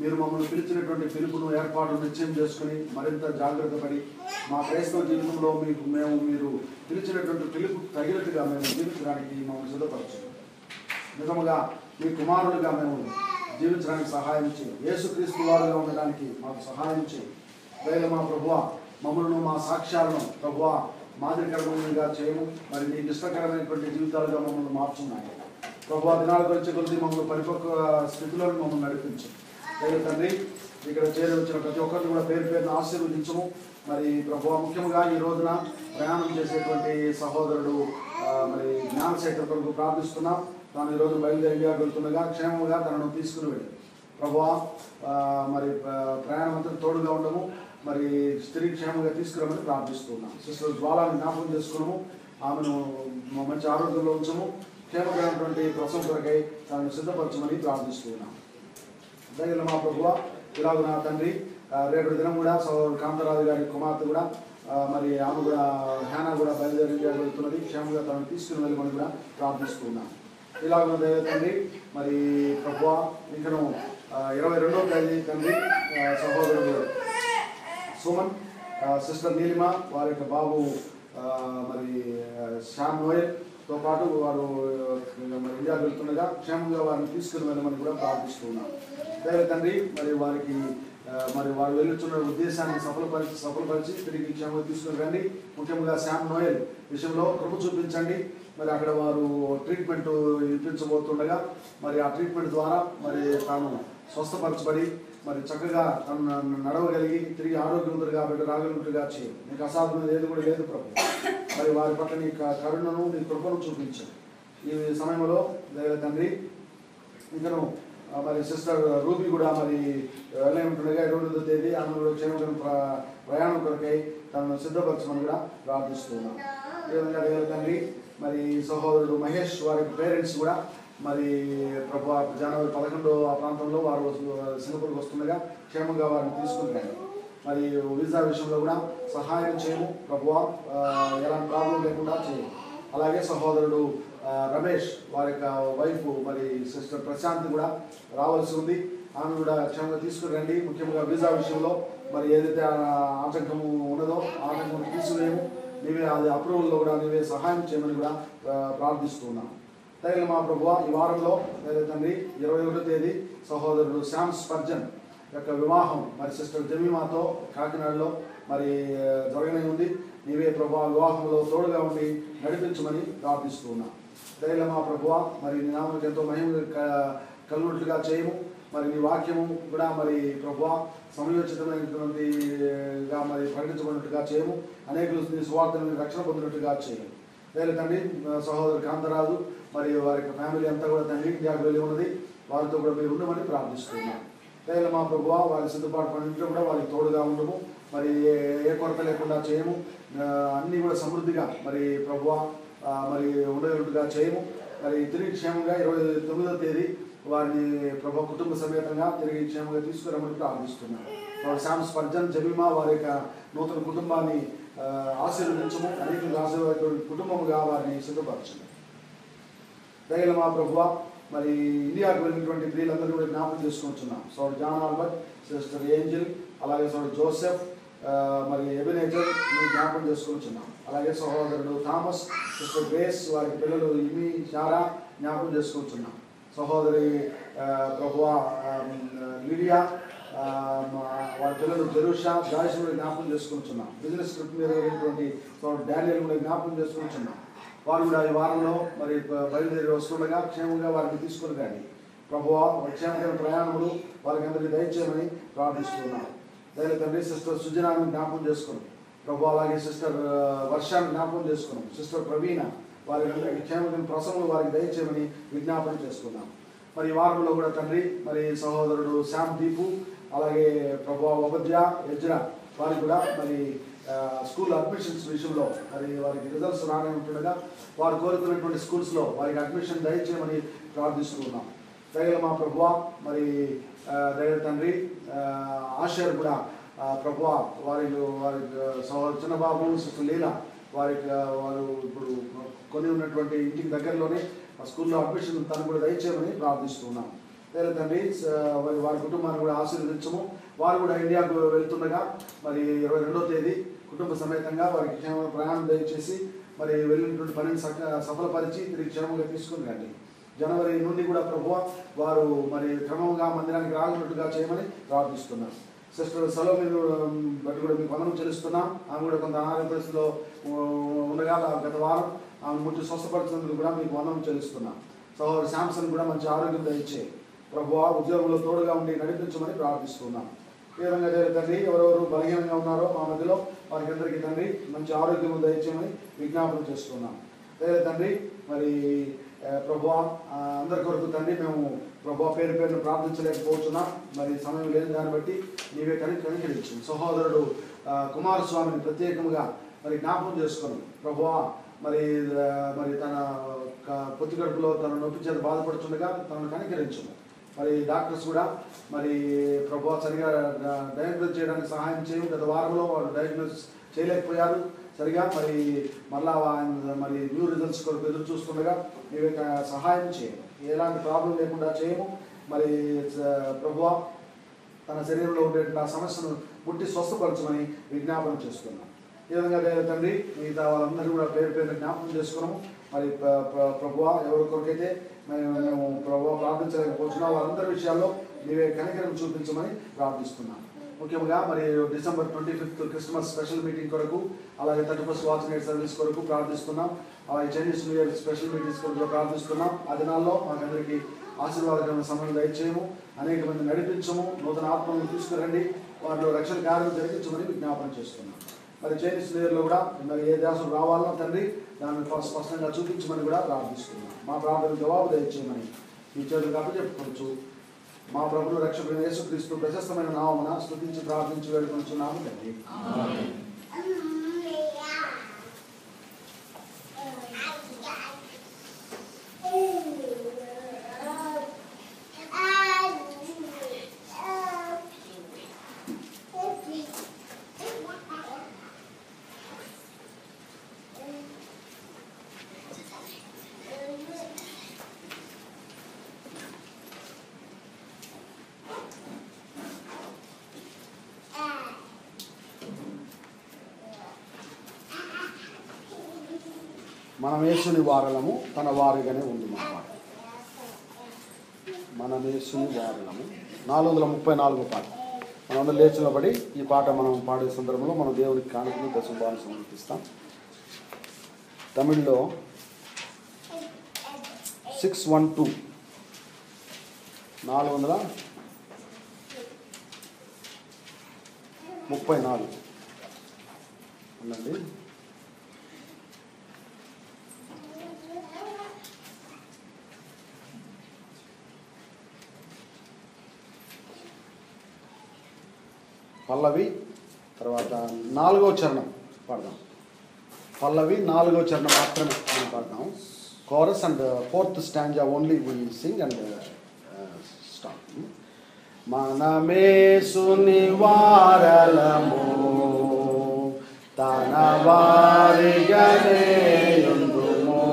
మీరు మమ్మల్ని పిలిచినటువంటి పిలుపును ఏర్పాటు నిశ్చయం చేసుకుని మరింత జాగ్రత్త పడి మా క్రైస్తవ జీవితంలో మీరు పిలిచినటువంటి పిలుపు తగినట్టుగా మేము జీవించడానికి మమ్మల్ని సిద్ధపరచు. నిజముగా మీ కుమారులుగా మేము జీవించడానికి సహాయం చేయి. యేసుక్రీస్తు వారుగా ఉండడానికి మాకు సహాయం చేయి. దయల మా ప్రభువ, మమ్మల్ని మా సాక్ష్యాలను ప్రభువ మాదిరికరమైనగా చేయము. మరి మీకు ఇష్టకరమైనటువంటి జీవితాలుగా మమ్మల్ని మార్చున్నాయి. ప్రభువ, దినాలకు వచ్చే కొద్ది మమ్మల్ని పరిపక్వ స్థితిలో మమ్మల్ని నడిపించు. దైవ తండ్రి, ఇక్కడ చేరి వచ్చిన ప్రతి ఒక్కరిని కూడా పేరు పేరును ఆశీర్వదించము. మరి ప్రభువ, ముఖ్యంగా ఈ రోజున ప్రయాణం చేసేటువంటి సహోదరుడు మరి జ్ఞానశేఖర్ కొరకు ప్రార్థిస్తున్నాం. తాను ఈరోజు బయలుదేరి ఇండియాకు వెళ్తుండగా క్షేమంగా తనను తీసుకుని వెళ్ళి ప్రభువ, మరి ప్రయాణం అంతా తోడుగా ఉండము. మరి తిరిగి క్షేమంగా తీసుకురామని ప్రార్థిస్తున్నాం. సిస్టర్ జ్వాలాన్ని జ్ఞాపకం చేసుకున్నాము. ఆమెను మంచి ఆరోగ్యంలో ఉంచము. క్షేమకరమైనటువంటి ప్రసవం కొరకై తనను సిద్ధపరచమని ప్రార్థిస్తున్నాం. దయగల మా ప్రభువ, ఇలాగ నా తండ్రి, రేపటి దినం కూడా సహోదరు కాంతరాజు గారి కుమార్తె కూడా మరి ఆమె కూడా హ్యానా కూడా బయలుదేరి ఇండియాకు వెళ్తున్నది. క్షేమంగా తనను తీసుకుని వెళ్ళమని కూడా ప్రార్థిస్తున్నాం. ఇలాగ దైవ తండ్రి, మరి ప్రభువ, ఇంకను 22వ తేదీ తండ్రి సహోదరుడు సుమన్, సిస్టర్ నీలిమ, వారి యొక్క బాబు మరి శ్యామ్ నోయల్తో పాటు వారు మరి ఇండియాకు వెళ్తుండగా క్షేమంగా వారిని తీసుకుని వెళ్ళమని కూడా ప్రార్థిస్తున్నాం. దైవ తండ్రి, మరి వారికి మరి వారు వెళ్ళుతున్న ఉద్దేశాన్ని సఫలపరిచి తిరిగి క్షేమంగా తీసుకుని రండి. ముఖ్యంగా శ్యామ్ నోయల్ విషయంలో కృప చూపించండి. మరి అక్కడ వారు ట్రీట్మెంట్ ఇప్పించబోతుండగా మరి ఆ ట్రీట్మెంట్ ద్వారా మరి తాను స్వస్థపరచబడి మరి చక్కగా తను నడవగలిగి తిరిగి ఆరోగ్యవంతుడిగా బిడ్డ రాగలుగుతుగా చేయి. నీకు అసాధ్యమైనది ఏది కూడా లేదు ప్రభు. మరి వారి పట్ల నీ కరుణను, నీ కృపను చూపించాను ఈ సమయంలో. దైవ తండ్రి, ఇంకను మరి సిస్టర్ రూబీ కూడా మరి వెళ్ళే ఉంటుండగా 22వ తేదీ ఆమె కూడా క్షేమంగా ప్రయాణం కొరకై తనను సిద్ధపరచమని కూడా ప్రార్థిస్తున్నాం. ఈ విధంగా దైవ తండ్రి, మరి సహోదరుడు మహేష్ వారి పేరెంట్స్ కూడా మరి ప్రభు జనవరి 11 ఆ ప్రాంతంలో వారు సింగపూర్కి వస్తుండగా క్షేమంగా వారిని తీసుకుంటారు. మరి వీసా విషయంలో కూడా సహాయం చేయము ప్రభువ, ఎలాంటి ప్రాబ్లం లేకుండా చేయము. అలాగే సహోదరుడు రమేష్ వారి యొక్క వైఫ్ మరి సిస్టర్ ప్రశాంత్ కూడా రావాల్సి ఉంది. ఆమె కూడా క్షేమంగా తీసుకుని రండి. ముఖ్యంగా వీసా విషయంలో మరి ఏదైతే ఆటంకము ఉన్నదో ఆటంకం తీసివేయము. నీవే అది అప్రూవల్లో కూడా నీవే సహాయం చేయమని కూడా ప్రార్థిస్తున్నాం. దయగల మా ప్రభువ, ఈ వారంలో తండ్రి 21వ తేదీ సహోదరుడు శ్యామ్ స్పర్జన్ యొక్క వివాహం మరి సిస్టర్ జమీమాతో కాకినాడలో మరి జరగనే ఉంది. నీవే ప్రభువ వివాహంలో తోడుగా ఉండి నడిపించమని ప్రార్థిస్తున్నాం. దయగల మా ప్రభువ, మరి నీ నామానికి ఎంతో మహిమ కలుగునట్లుగా చేయము. మరి నీ వాక్యము కూడా మరి ప్రభువ సమయోచితమైనటువంటిగా మరి ప్రకటించబడినట్టుగా చేయము. అనేకులు నీ సువార్తను రక్షణ పొందినట్టుగా చేయము. దయగల తండ్రి, సహోదరు కాంతరాజు మరి వారి యొక్క ఫ్యామిలీ అంతా కూడా తండ్రి ఇండియాకు వెళ్ళి ఉన్నది. వారితో కూడా మీరు ఉండమని ప్రార్థిస్తున్నాం. దయగల మా ప్రభువ, వారి సిద్ధపాటు పనిలో కూడా వారికి తోడుగా ఉండము. మరి ఏ కొరత లేకుండా చేయము. అన్నీ కూడా సమృద్ధిగా మరి ప్రభువ మరి ఉండేట్టుగా చేయము. మరి తిరిగి క్షేమంగా 29వ తేదీ వారిని ప్రభు కుటుంబ సమేతంగా తిరిగి క్షేమంగా తీసుకురామని ప్రార్థిస్తున్నాం. శ్యామ్ స్పర్జన్ జమీమా వారి యొక్క నూతన కుటుంబాన్ని ఆశీర్వదించము. అనేక ఆశీర్వాద కుటుంబముగా వారిని సిద్ధపరచము. దయగల మా ప్రభువ, మరి ఇండియాకు వెళ్ళినటువంటి ప్రియులందరూ కూడా జ్ఞాపకం చేసుకుంటున్నాం. సోదరు జాన్ ఆల్బర్ట్, సిస్టర్ ఏంజల్, అలాగే సోదరు జోసెఫ్, మరి ఎబినేజర్ జ్ఞాపకం చేసుకుంటున్నాం. అలాగే సహోదరుడు థామస్, సిస్టర్ గ్రేస్, వారి పిల్లలు ఇమి షారా జ్ఞాపకం చేసుకుంటున్నాం. సహోదరి ప్రభువ లీడియా, వారి పిల్లలు జెరూషా, జాయిస్ కూడా జ్ఞాపకం చేసుకుంటున్నాం. బిజినెస్ ట్రిప్ మీద వెళ్ళినటువంటి సోదరు డానియల్ కూడా జ్ఞాపకం చేసుకుంటున్నాం. వారు కూడా ఈ వారంలో మరి బయలుదేరి వస్తుండగా క్షేమంగా వారిని తీసుకుని రండి ప్రభువ. క్షేమకరమైన ప్రయాణములు వారికి అందరికీ దయచేయమని ప్రార్థిస్తున్నాం. దయల తండ్రి, సిస్టర్ సుజనాను జ్ఞాపకం చేసుకున్నాం ప్రభు. అలాగే సిస్టర్ వర్షాన్ని జ్ఞాపకం చేసుకున్నాం. సిస్టర్ ప్రవీణ వారి క్షేమకరమైన ప్రసవములు వారికి దయచేయమని విజ్ఞాపన చేసుకున్నాం. మరి ఈ వారంలో కూడా తండ్రి మరి సహోదరుడు శ్యామ్ దీపు అలాగే ప్రభా ఉపద్య ఎజ్రా వారికి కూడా మరి స్కూల్ అడ్మిషన్స్ విషయంలో మరి వారికి రిజల్ట్స్ రానే ఉంటుండగా వారు కోరుకున్నటువంటి స్కూల్స్లో వారికి అడ్మిషన్ దయచేయమని ప్రార్థిస్తూ ఉన్నాం. దయగల మా ప్రభువా మరి దయగల తండ్రి ఆశర్ కూడా ప్రభువా వారి సహోదరు చిన్నబాబు సిస్టర్ లీలా వారు ఇప్పుడు కొని ఉన్నటువంటి ఇంటికి దగ్గరలోనే ఆ స్కూల్లో అడ్మిషన్ తను కూడా దయచేయమని ప్రార్థిస్తున్నాం. వేరే తండ్రి వారి కుటుంబాన్ని కూడా ఆశీర్వదించము. వారు కూడా ఇండియాకు వెళ్తుండగా మరి 22వ తేదీ కుటుంబ సమేతంగా వారికి క్షేమ ప్రయాణం దయచేసి మరి వెళ్ళినటువంటి పనిని సఫలపరిచి తిరిగి క్షేమంగా తీసుకుని రండి. జనవరి నుండి కూడా ప్రభువ వారు మరి క్రమంగా మందిరానికి రానున్నట్టుగా చేయమని ప్రార్థిస్తున్నాం. సిస్టర్ సలోమిని బట్టి కూడా మీకు వందనం చెల్లిస్తున్నాం. ఆమె కూడా కొంత అనారోగ్య పరిస్థితిలో ఉండగా గత వారం ఆమె ముట్టి స్వస్థపరిచినందుకు కూడా మీకు వందనం చెల్లిస్తున్నాం. సహోదరు శాంసన్ కూడా మంచి ఆరోగ్యం దయచే ప్రభువా ఉద్యోగంలో తోడుగా ఉండి నడిపించమని ప్రార్థిస్తున్నాం. ఈ విధంగా తండ్రి ఎవరెవరు బలహీనంగా ఉన్నారో మా మధ్యలో వారికి అందరికీ తండ్రి మంచి ఆరోగ్యం దయచేయమని విజ్ఞాపన చేస్తున్నాం. అదే తండ్రి మరి ప్రభువా అందరి కొరకు తండ్రి మేము ప్రభువా పేరును ప్రార్థించలేకపోతున్నాం. మరి సమయం లేని దాన్ని బట్టి నీవే కనికరించు. సహోదరుడు కుమారస్వామిని ప్రత్యేకంగా మరి జ్ఞాపకం చేసుకుని ప్రభువా మరి తన పొత్తి గడుపులో తన నొప్పి చేత బాధపడుతుండగా తనను కనికరించు. మరి డాక్టర్స్ కూడా మరి ప్రభువా సరిగా డయాగ్నోస్ చేయడానికి సహాయం చేయము. గత వారంలో వాళ్ళు డయాగ్నోస్ చేయలేకపోయారు సరిగా. మళ్ళా మరి న్యూ రిజల్ట్స్ కొరకు ఎదురు చూస్తుండగా నీవే సహాయం చేయము. ఎలాంటి ప్రాబ్లం లేకుండా చేయము. మరి ప్రభువా తన శరీరంలో ఉండేటువంటి ఆ సమస్యను ముట్టి స్వస్థపరచమని విజ్ఞాపన చేస్తున్నాం. ఈ విధంగా తండ్రి మిగతా వాళ్ళందరూ కూడా పేరు జ్ఞాపకం చేసుకున్నాము. మరి ప్రభువా ఎవరి కొరకైతే మేము ప్రభువా ప్రార్థించలేకపోతున్నాం వారందరి విషయాల్లో నీవే కనికరం చూపించమని ప్రార్థిస్తున్నాం. ముఖ్యంగా మరి December 25th Christmas special meeting కొరకు అలాగే 31st వాచ్ నైట్ సర్వీస్ కొరకు ప్రార్థిస్తున్నాం. అలాగే Chinese new year special meetings కొరకు ప్రార్థిస్తున్నాం. ఆ దినాల్లో మాకందరికీ ఆశీర్వాదకరమైన సమయం దయచేయము. అనేక మంది నడిపించము. నూతన ఆత్మలను తీసుకురండి. వారిలో రక్షణ కార్యం జరిగించమని విజ్ఞాపన చేస్తున్నాం. మరి చైనీస్ న్యూ ఇయర్లో కూడా మరి ఏ దేశం రావాలన్నా తండ్రి దాన్ని స్పష్టంగా చూపించమని కూడా ప్రార్థిస్తున్నాం. మా ప్రార్థన జవాబు దయచేయమని ఈ చేతులకు అప్పచెప్పుకోవచ్చు. మా ప్రభువు రక్షకుడైన యేసుక్రీస్తు ప్రశస్తమైన నామమున స్తుతించి ప్రార్థించి వేడుకొంచున్నాము తండ్రి. మనం యేసుని వారలము తన వారిగానే ఉంది మాట. మనం యేసుని వారలము 434వ పాట. మనందరూ లేచి నిలబడి ఈ పాట మనం పాడే సందర్భంలో మనం దేవునికి కానుకను దశంభాన్ని సమర్పిస్తాం. తమిళ్లో 612 434 ఉందండి. పల్లవి తర్వాత 4వ చరణం పాడదాం. పల్లవి 4వ చరణం మాత్రమే మనం పాడదాం. Chorus and 4th stanza only we sing and stop. మనమేసుని వారలము తన వారిగానే యుందుము.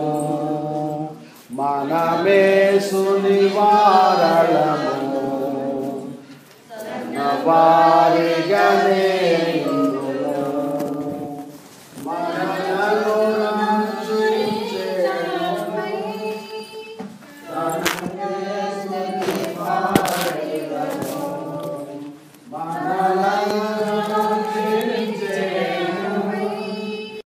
మనమేసుని వారలము వారిగానే